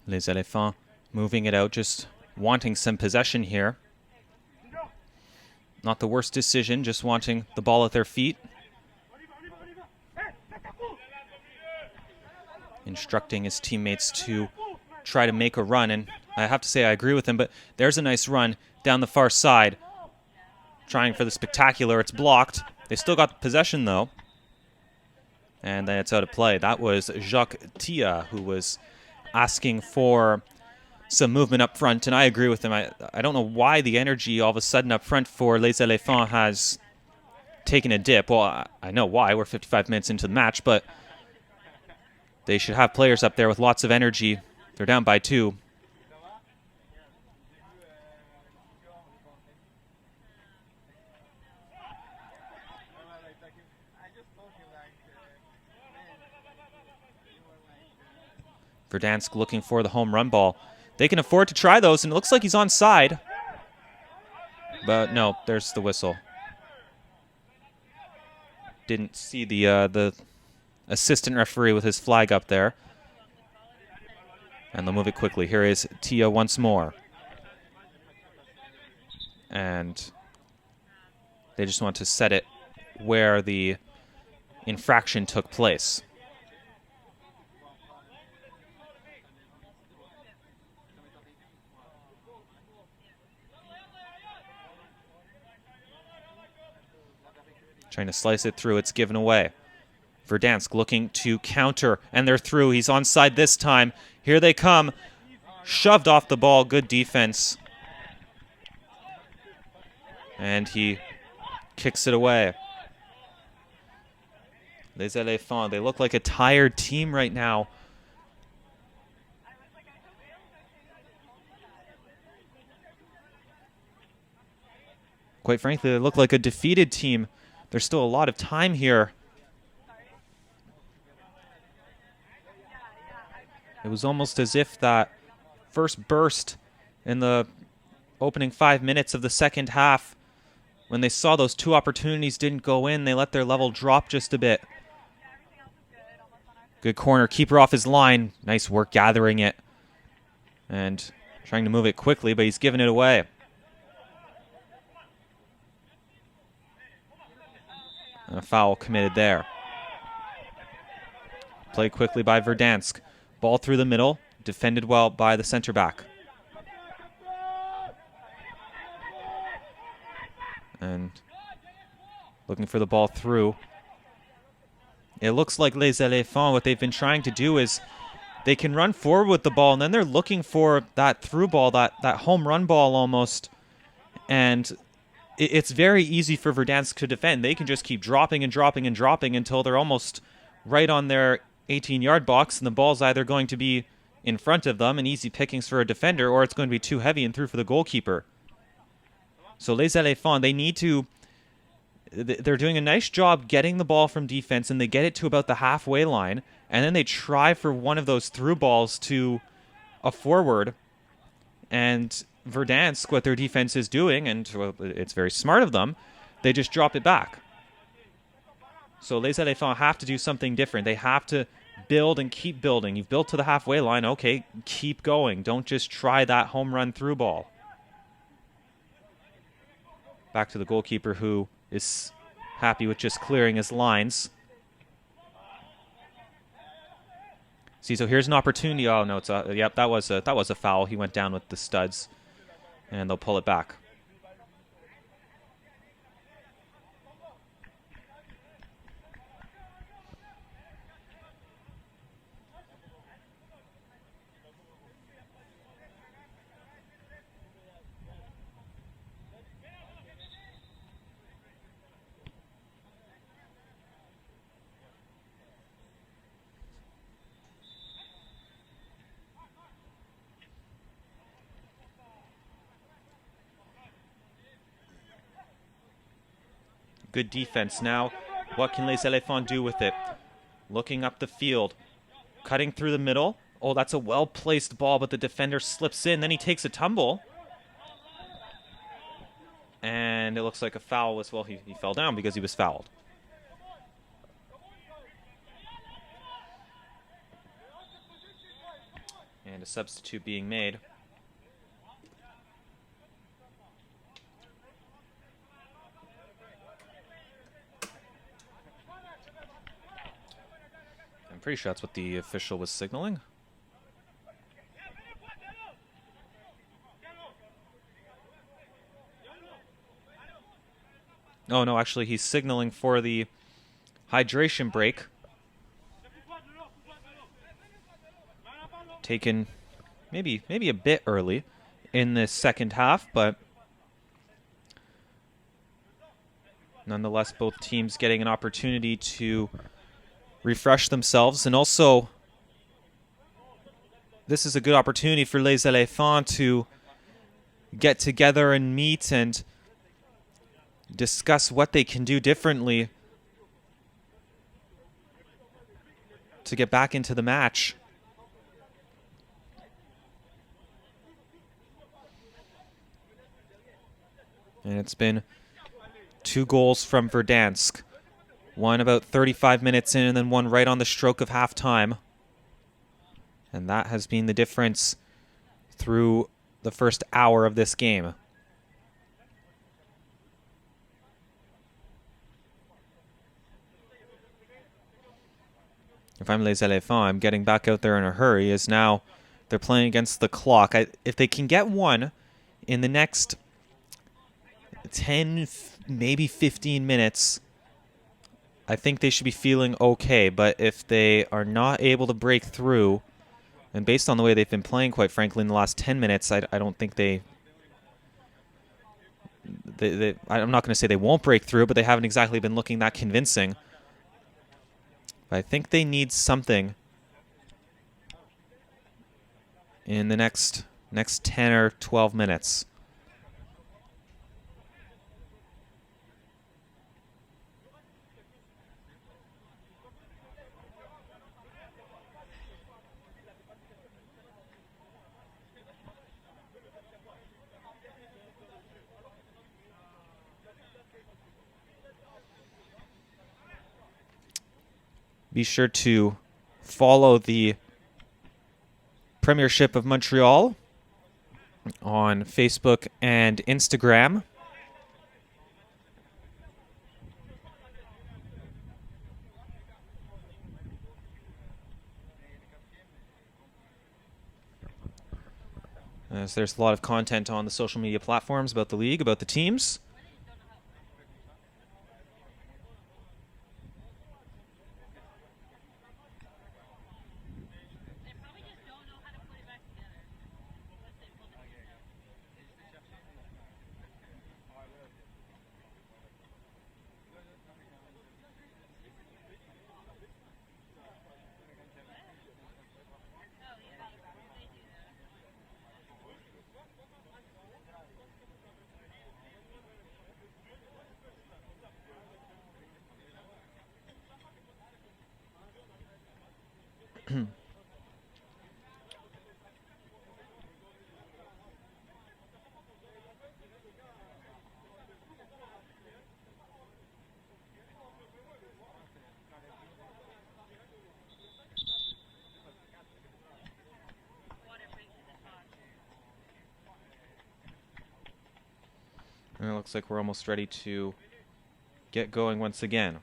Speaker 1: Les Elephants moving it out, just wanting some possession here. Not the worst decision, just wanting the ball at their feet. Instructing his teammates to try to make a run, and I have to say I agree with him, but there's a nice run down the far side. Trying for the spectacular, it's blocked. They still got possession though. And then it's out of play. That was Jacques Tia who was asking for some movement up front, and I agree with him. I don't know why the energy all of a sudden up front for Les Elephants has taken a dip. Well, I know why. We're 55 minutes into the match, but they should have players up there with lots of energy. They're down by 2. Verdansk looking for the home run ball. They can afford to try those, and it looks like he's onside. But no, there's the whistle. Didn't see the assistant referee with his flag up there. And they'll move it quickly. Here is Tia once more. And they just want to set it where the infraction took place. Trying to slice it through. It's given away. Verdansk looking to counter, and they're through. He's onside this time. Here they come. Shoved off the ball. Good defense. And he kicks it away. Les Elephants, they look like a tired team right now. Quite frankly, they look like a defeated team. There's still a lot of time here. It was almost as if that first burst in the opening 5 minutes of the second half, when they saw those two opportunities didn't go in, they let their level drop just a bit. Good corner, keeper off his line. Nice work gathering it. And trying to move it quickly, but he's giving it away. And a foul committed there. Played quickly by Verdansk. Ball through the middle, defended well by the center back. And looking for the ball through. It looks like Les Elephants, what they've been trying to do is they can run forward with the ball, and then they're looking for that through ball, that home run ball almost. And it's very easy for Verdansk to defend. They can just keep dropping and dropping and dropping until they're almost right on their 18-yard box, and the ball's either going to be in front of them and easy pickings for a defender, or it's going to be too heavy and through for the goalkeeper. So Les Elephants, they need to... They're doing a nice job getting the ball from defense, and they get it to about the halfway line, and then they try for one of those through balls to a forward. And Verdansk, what their defense is doing, and well, it's very smart of them, they just drop it back. So Les Elephants have to do something different. They have to build and keep building. You've built to the halfway line. Okay, keep going. Don't just try that home run through ball. Back to the goalkeeper, who is happy with just clearing his lines. See, so here's an opportunity. Oh no, yep, that was a foul. He went down with the studs, and they'll pull it back. Good defense now. What can Les Elephants do with it? Looking up the field. Cutting through the middle. Oh, that's a well-placed ball, but the defender slips in. Then he takes a tumble. And it looks like a foul as well. He fell down because he was fouled. And a substitute being made. Pretty sure that's what the official was signaling. Oh no, actually he's signaling for the hydration break. Taken maybe a bit early in the second half, but nonetheless both teams getting an opportunity to refresh themselves, and also this is a good opportunity for Les Elephants to get together and meet and discuss what they can do differently to get back into the match. And it's been 2 goals from Verdansk. One about 35 minutes in, and then one right on the stroke of halftime. And that has been the difference through the first hour of this game. If I'm Les Elephants, I'm getting back out there in a hurry, as now they're playing against the clock. If they can get one in the next 10, maybe 15 minutes, I think they should be feeling okay, but if they are not able to break through, and based on the way they've been playing, quite frankly, in the last 10 minutes, I don't think I'm not going to say they won't break through, but they haven't exactly been looking that convincing. But I think they need something in the next 10 or 12 minutes. Be sure to follow the Premiership of Montreal on Facebook and Instagram. As there's a lot of content on the social media platforms about the league, about the teams. And it looks like we're almost ready to get going once again.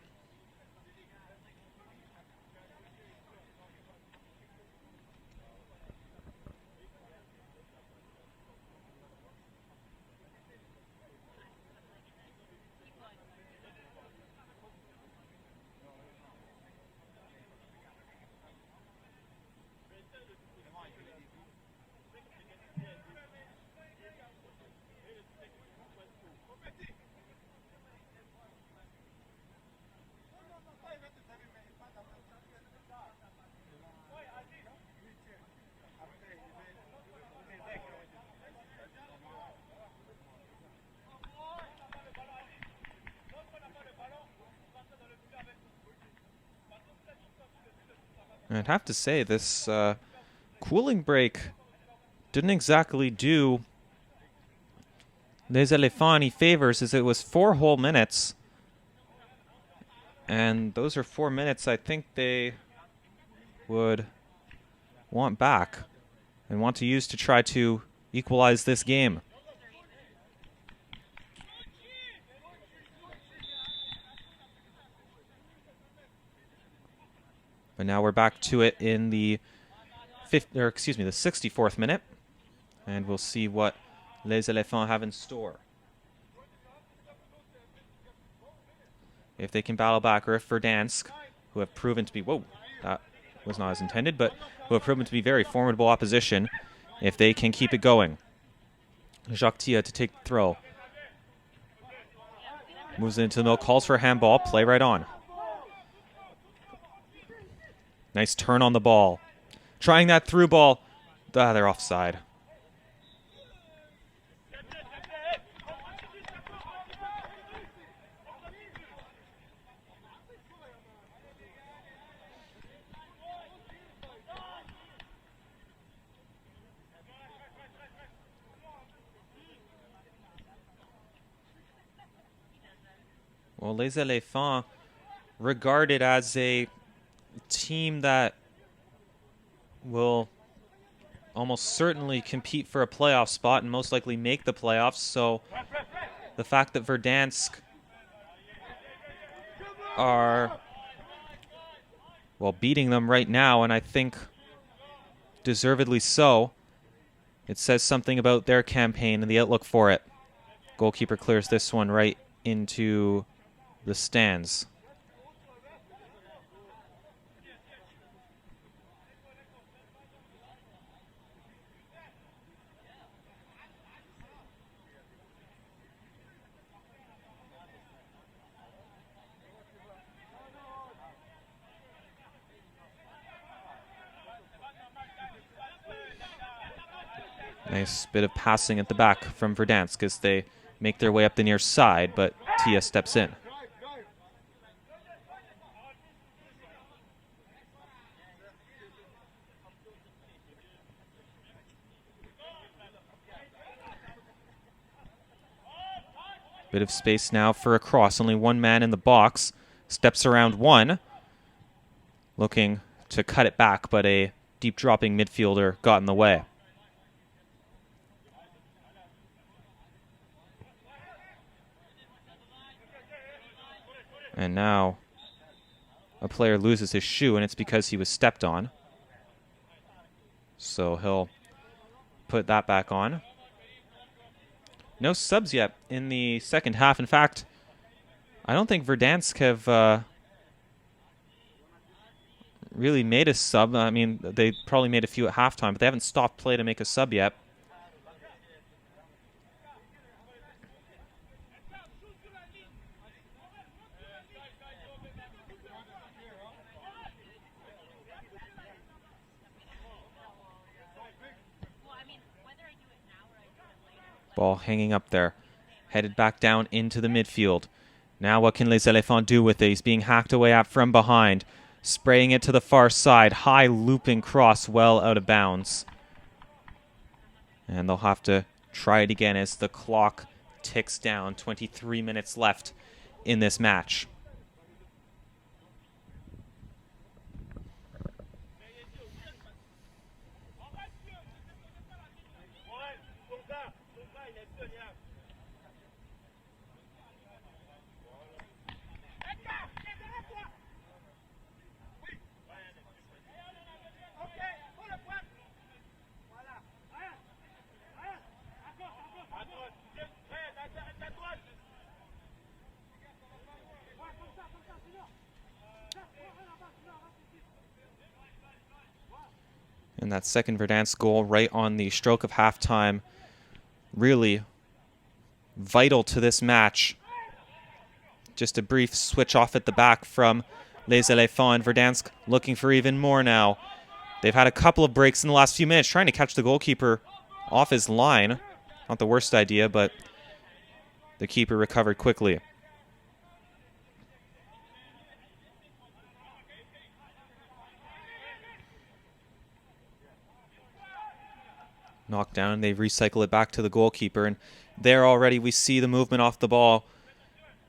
Speaker 1: I'd have to say this cooling break didn't exactly do Les Elephants any favors, as it was 4 whole minutes. And those are 4 minutes I think they would want back and want to use to try to equalize this game. But now we're back to it in the 64th minute, and we'll see what Les Elephants have in store. If they can battle back, or if Verdansk, who have proven to be, whoa, that was not as intended, but who have proven to be very formidable opposition, if they can keep it going. Jacques Tia to take the throw. Moves into the middle, calls for a handball, play right on. Nice turn on the ball. Trying that through ball. They're offside. Well, Les Elephants, regarded as a team that will almost certainly compete for a playoff spot and most likely make the playoffs. So the fact that Verdansk are, well, beating them right now, and I think deservedly so, it says something about their campaign and the outlook for it. Goalkeeper clears this one right into the stands. Nice bit of passing at the back from Verdansk as they make their way up the near side, but Tia steps in. Bit of space now for a cross. Only one man in the box. Steps around one. Looking to cut it back, but a deep dropping midfielder got in the way. And now a player loses his shoe, and it's because he was stepped on. So he'll put that back on. No subs yet in the second half. In fact, I don't think Verdansk have really made a sub. I mean, they probably made a few at halftime, but they haven't stopped play to make a sub yet. Ball hanging up there. Headed back down into the midfield. Now what can Les Elephants do with it? He's being hacked away at from behind. Spraying it to the far side. High looping cross well out of bounds. And they'll have to try it again as the clock ticks down. 23 minutes left in this match. And that second Verdansk goal right on the stroke of halftime. Really vital to this match. Just a brief switch off at the back from Les Elephants. And Verdansk looking for even more now. They've had a couple of breaks in the last few minutes trying to catch the goalkeeper off his line. Not the worst idea, but the keeper recovered quickly. Knocked down, they recycle it back to the goalkeeper, and there already we see the movement off the ball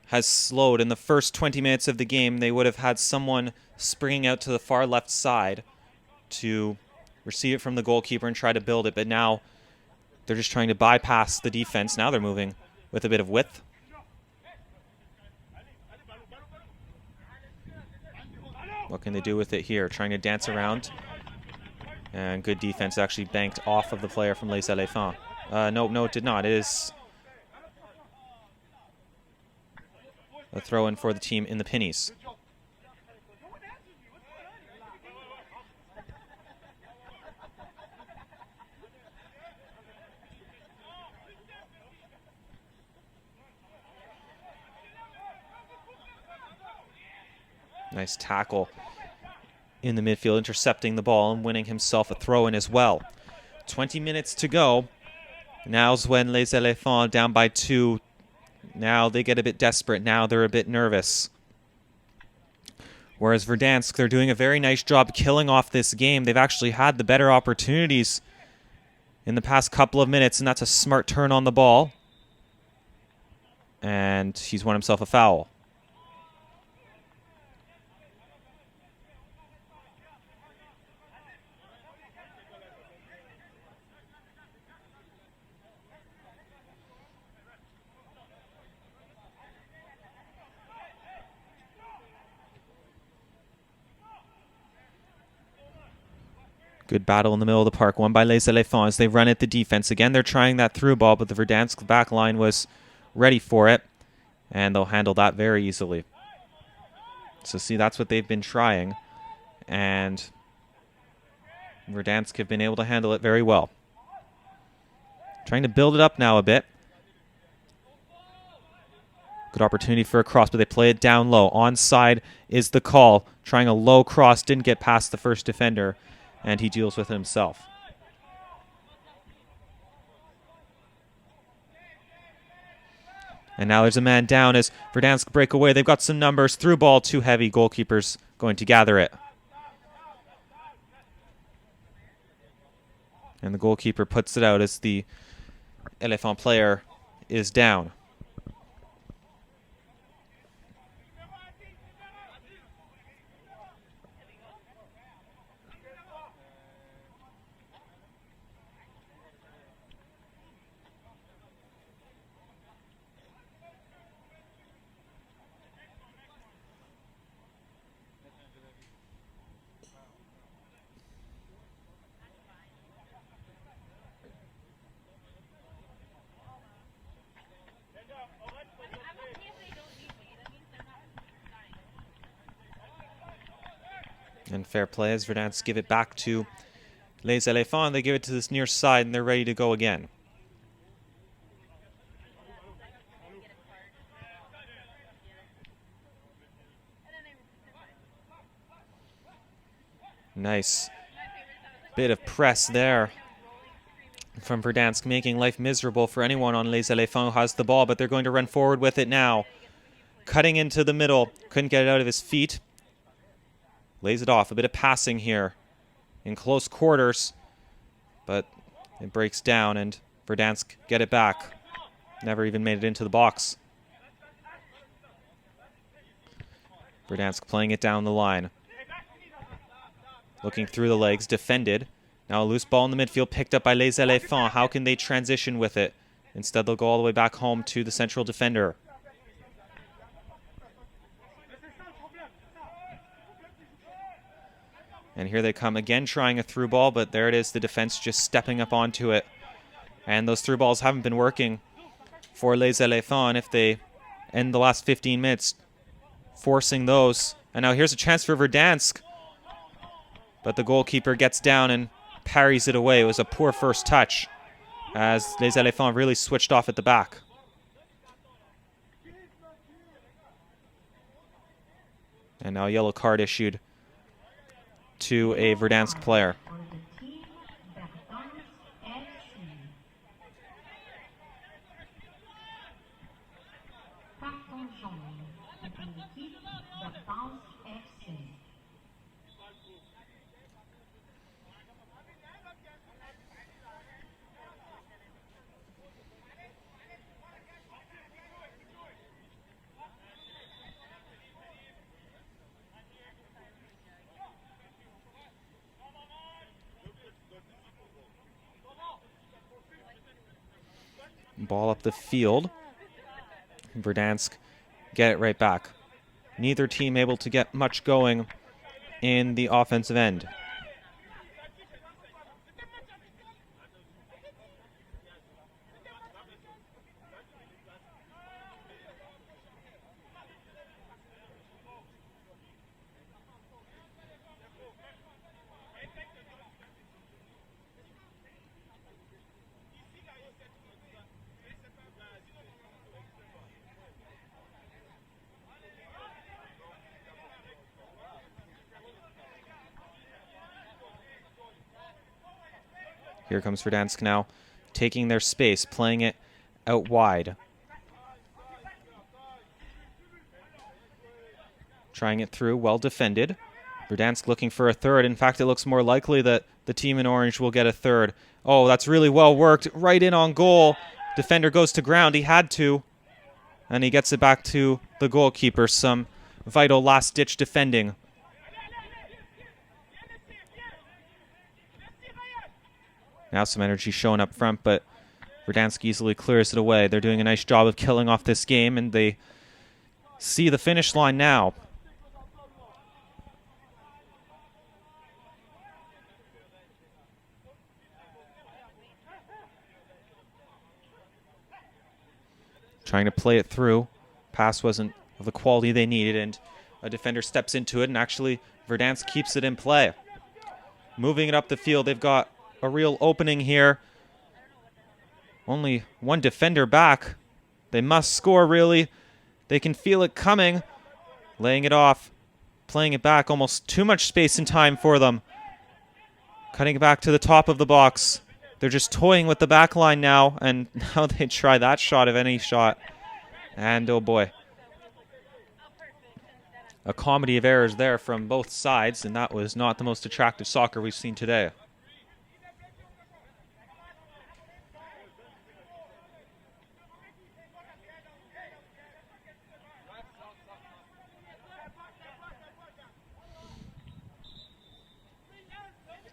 Speaker 1: has slowed. In the first 20 minutes of the game, they would have had someone springing out to the far left side to receive it from the goalkeeper and try to build it, but now they're just trying to bypass the defense. Now they're moving with a bit of width. What can they do with it here? Trying to dance around. And good defense, actually banked off of the player from Les Elephants. No, it did not. It is a throw-in for the team in the pennies. Nice tackle in the midfield, intercepting the ball and winning himself a throw-in as well. 20 minutes to go. Now's when Les Elephants down by 2. Now they get a bit desperate. Now they're a bit nervous. Whereas Verdansk, they're doing a very nice job killing off this game. They've actually had the better opportunities in the past couple of minutes, and that's a smart turn on the ball. And he's won himself a foul. Good battle in the middle of the park, won by Les Elephants. They run at the defense. Again, they're trying that through ball, but the Verdansk back line was ready for it, and they'll handle that very easily. So see, that's what they've been trying, and Verdansk have been able to handle it very well. Trying to build it up now a bit. Good opportunity for a cross, but they play it down low. Onside is the call. Trying a low cross, didn't get past the first defender, and he deals with it himself. And now there's a man down as Verdansk break away. They've got some numbers. Through ball, too heavy. Goalkeeper's going to gather it. And the goalkeeper puts it out as the Elephant player is down. And fair play as Verdansk give it back to Les Elephants. They give it to this near side and they're ready to go again. Nice bit of press there from Verdansk, making life miserable for anyone on Les Elephants who has the ball, but they're going to run forward with it now. Cutting into the middle, couldn't get it out of his feet. Lays it off, a bit of passing here in close quarters, but it breaks down and Verdansk get it back. Never even made it into the box. Verdansk playing it down the line. Looking through the legs, defended. Now a loose ball in the midfield picked up by Les Elephants. How can they transition with it? Instead they'll go all the way back home to the central defender. And here they come again trying a through ball, but there it is, the defense just stepping up onto it. And those through balls haven't been working for Les Elephants if they end the last 15 minutes forcing those. And now here's a chance for Verdansk. But the goalkeeper gets down and parries it away. It was a poor first touch as Les Elephants really switched off at the back. And now a yellow card issued to a Verdansk player. Ball up the field. Verdansk get it right back. Neither team able to get much going in the offensive end. Here comes Verdansk now, taking their space, playing it out wide. Trying it through, well defended. Verdansk looking for a third. In fact, it looks more likely that the team in orange will get a third. Oh, that's really well worked. Right in on goal. Defender goes to ground. He had to. And he gets it back to the goalkeeper. Some vital last-ditch defending. Now some energy showing up front, but Verdansk easily clears it away. They're doing a nice job of killing off this game, and they see the finish line now. Trying to play it through. Pass wasn't of the quality they needed, and a defender steps into it, and actually Verdansk keeps it in play. Moving it up the field, they've got a real opening here. Only one defender back. They must score, really. They can feel it coming. Laying it off. Playing it back. Almost too much space and time for them. Cutting it back to the top of the box. They're just toying with the back line now. And now they try that shot, if any shot. And oh boy, a comedy of errors there from both sides, and that was not the most attractive soccer we've seen today.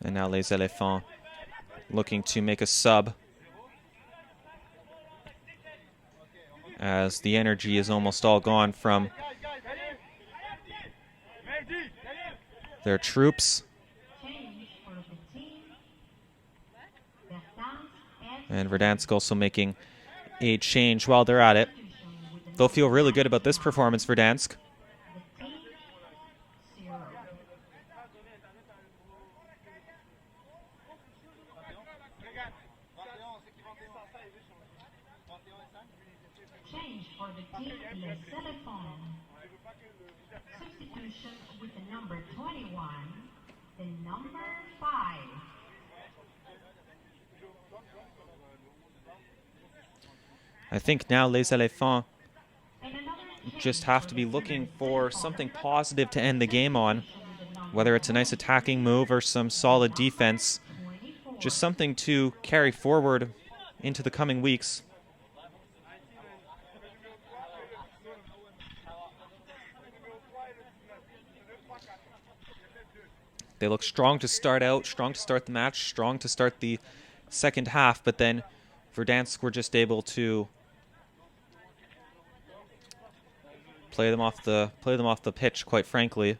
Speaker 1: And now Les Elephants looking to make a sub, as the energy is almost all gone from their troops. And Verdansk also making a change while they're at it. They'll feel really good about this performance, Verdansk.
Speaker 2: Change for the team, Les Elephants. Substitution with the number 21, the number 5.
Speaker 1: I think now Les Elephants just have to be looking for something positive to end the game on, whether it's a nice attacking move or some solid defense, just something to carry forward into the coming weeks. They look strong to start out, strong to start the match, strong to start the second half, but then Verdansk were just able to play them off the pitch, quite frankly.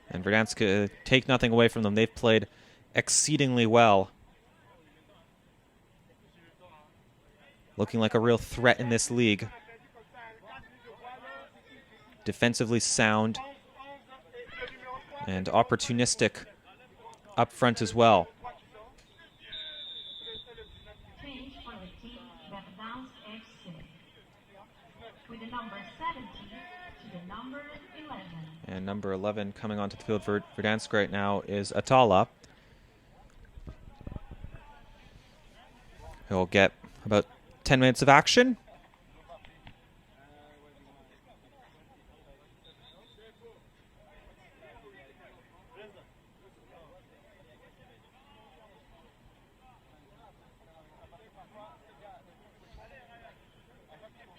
Speaker 1: And Verdansk take nothing away from them. They've played exceedingly well, looking like a real threat in this league. Defensively sound and opportunistic up front as well.
Speaker 2: Change for the team, Verdansk FC. With the number 70 to the number 11.
Speaker 1: And number 11 coming onto the field for Verdansk right now is Atala. He'll get about 10 minutes of action.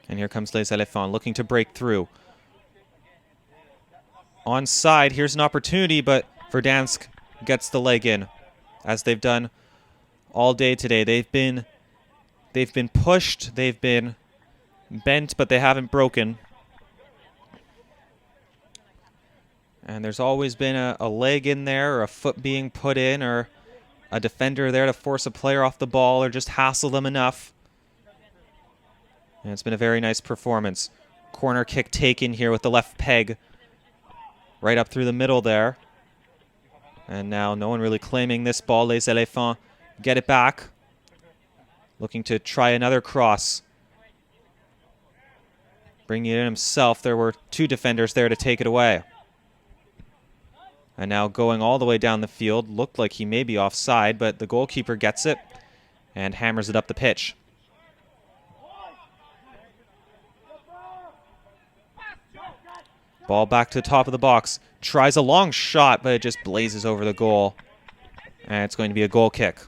Speaker 1: And here comes Les Elephants looking to break through. Onside, here's an opportunity, but Verdansk gets the leg in, as they've done all day today. They've been pushed, they've been bent, but they haven't broken. And there's always been a leg in there, or a foot being put in, or a defender there to force a player off the ball, or just hassle them enough. And it's been a very nice performance. Corner kick taken here with the left peg. Right up through the middle there. And now no one really claiming this ball. Les Elephants get it back. Looking to try another cross. Bringing it in himself. There were two defenders there to take it away. And now going all the way down the field. Looked like he may be offside, but the goalkeeper gets it and hammers it up the pitch. Ball back to the top of the box. Tries a long shot, but it just blazes over the goal. And it's going to be a goal kick.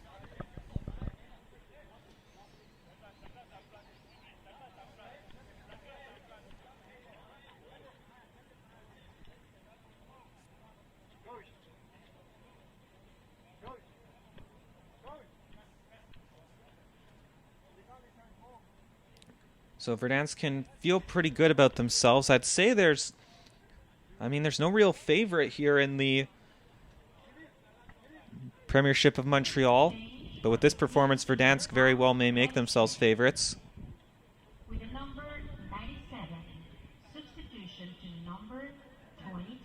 Speaker 1: So Verdansk can feel pretty good about themselves. I'd say there's no real favorite here in the Premiership of Montreal. But with this performance, Verdansk very well may make themselves favorites.
Speaker 2: With the number 97, substitution to number 22.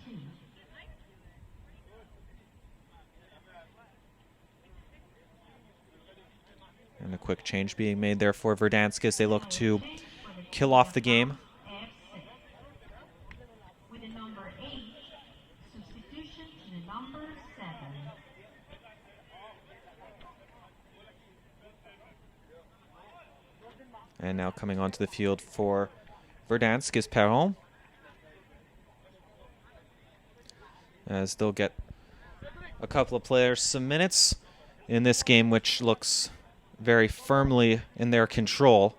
Speaker 1: And a quick change being made there for Verdansk as they look to kill off the game.
Speaker 2: With the number 8, substitution to the number 7.
Speaker 1: And now coming onto the field for Verdansk is Perron. As they'll get a couple of players some minutes in this game, which looks very firmly in their control.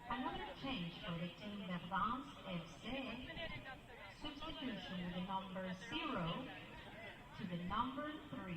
Speaker 2: Another change for the team Verdansk FC. Substitution with the number 0 to the number 3.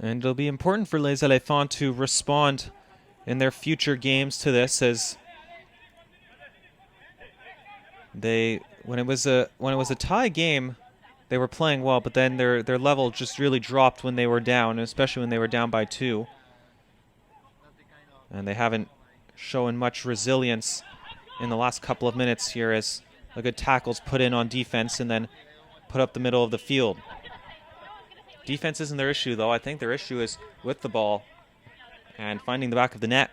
Speaker 1: And it'll be important for Les Elephants to respond in their future games to this, as when it was a tie game, they were playing well, but then their level just really dropped when they were down, especially when they were down by 2. And they haven't shown much resilience in the last couple of minutes here, as a good tackle's put in on defense and then put up the middle of the field. Defense isn't their issue, though. I think their issue is with the ball and finding the back of the net.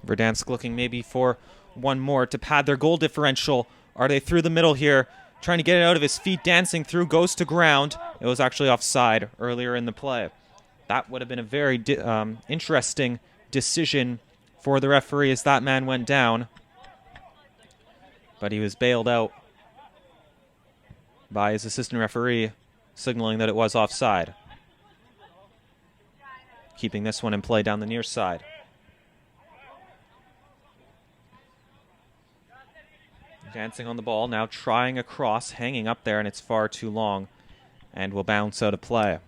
Speaker 1: Verdansk looking maybe for one more to pad their goal differential. Are they through the middle here? Trying to get it out of his feet, dancing through, goes to ground. It was actually offside earlier in the play. That would have been a very interesting decision for the referee, as that man went down. But he was bailed out by his assistant referee, signaling that it was offside. Keeping this one in play down the near side. Dancing on the ball, now trying a cross, hanging up there, and it's far too long, and will bounce out of play.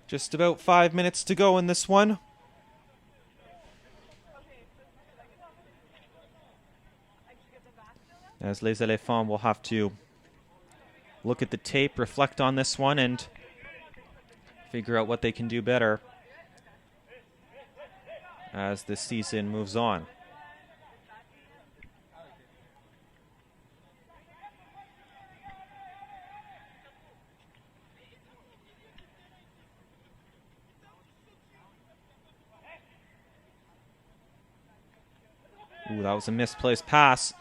Speaker 1: Just about 5 minutes to go in this one. As Les Elephants will have to look at the tape, reflect on this one, and figure out what they can do better as the season moves on. Ooh, that was a misplaced pass.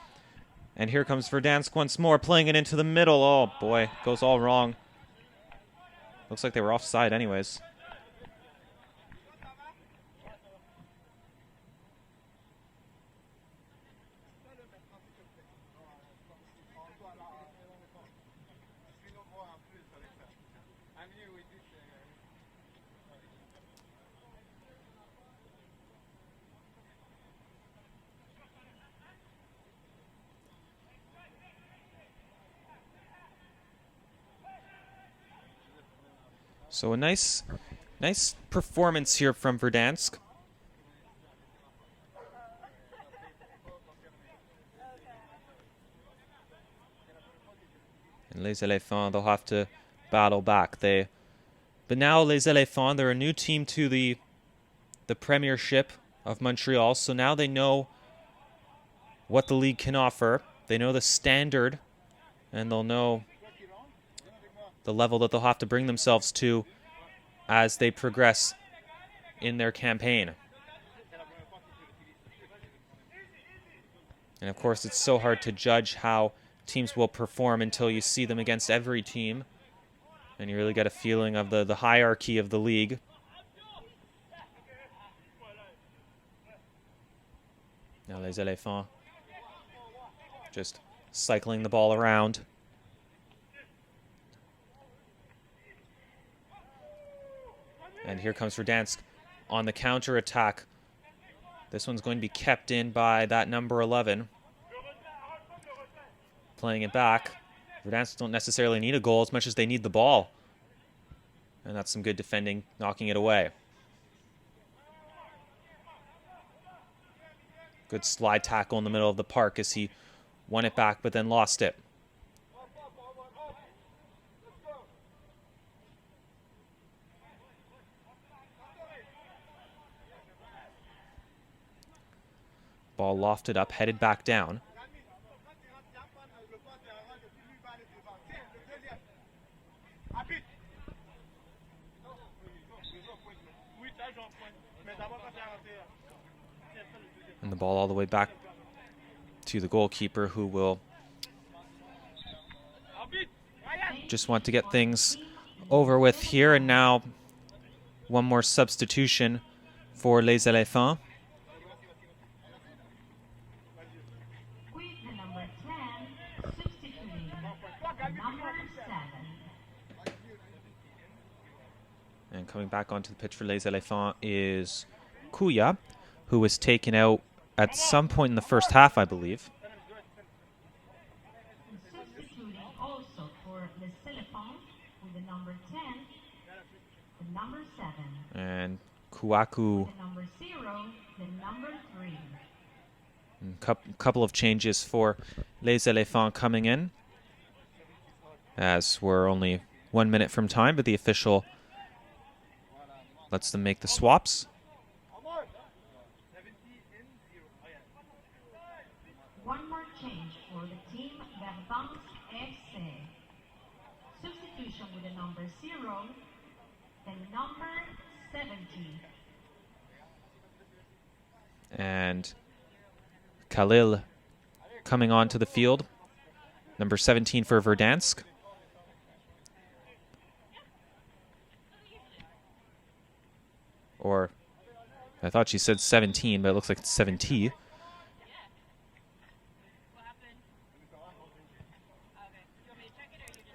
Speaker 1: And here comes Verdansk once more, playing it into the middle. Oh, boy. Goes all wrong. Looks like they were offside anyways. So a nice performance here from Verdansk. And Les Elephants, they'll have to battle back. But now Les Elephants, they're a new team to the Premiership of Montreal. So now they know what the league can offer. They know the standard, and they'll know the level that they'll have to bring themselves to as they progress in their campaign. And of course, it's so hard to judge how teams will perform until you see them against every team. And you really get a feeling of the hierarchy of the league. Now Les Elephants just cycling the ball around. And here comes Verdansk on the counter-attack. This one's going to be kept in by that number 11. Playing it back. Verdansk don't necessarily need a goal as much as they need the ball. And that's some good defending, knocking it away. Good slide tackle in the middle of the park as he won it back but then lost it. Ball lofted up, headed back down. And the ball all the way back to the goalkeeper, who will just want to get things over with here. And now one more substitution for Les Elephants.
Speaker 2: With the number 10, substituting the number 7.
Speaker 1: And coming back onto the pitch for Les Elephants is Kuya, who was taken out at some point in the first half, I believe.
Speaker 2: Substituting also for Les Elephants with the number 10, the number 7.
Speaker 1: And Kuaku,
Speaker 2: The number 0, the number 3.
Speaker 1: couple of changes for Les Elephants coming in, as we're only 1 minute from time, but the official lets them make the swaps.
Speaker 2: One more change for the team Verdansk FC. Substitution with the number 0, the number 70.
Speaker 1: And Khalil coming onto the field, number 17 for Verdansk. Or, I thought she said 17, but it looks like it's 70.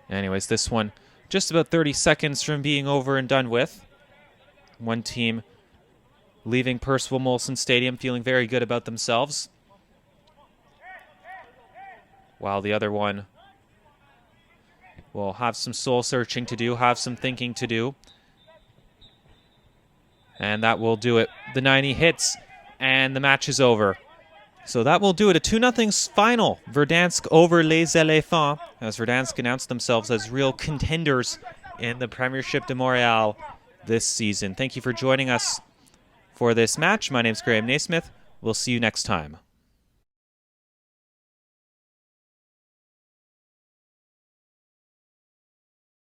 Speaker 1: Anyways, this one just about 30 seconds from being over and done with. One team leaving Percival Molson Stadium feeling very good about themselves, while the other one will have some soul searching to do, have some thinking to do. And that will do it. The 90 hits, and the match is over. So that will do it. A 2-0 final. Verdansk over Les Elephants, as Verdansk announced themselves as real contenders in the Premiership de Montréal this season. Thank you for joining us for this match. My name is Graham Naismith. We'll see you next time.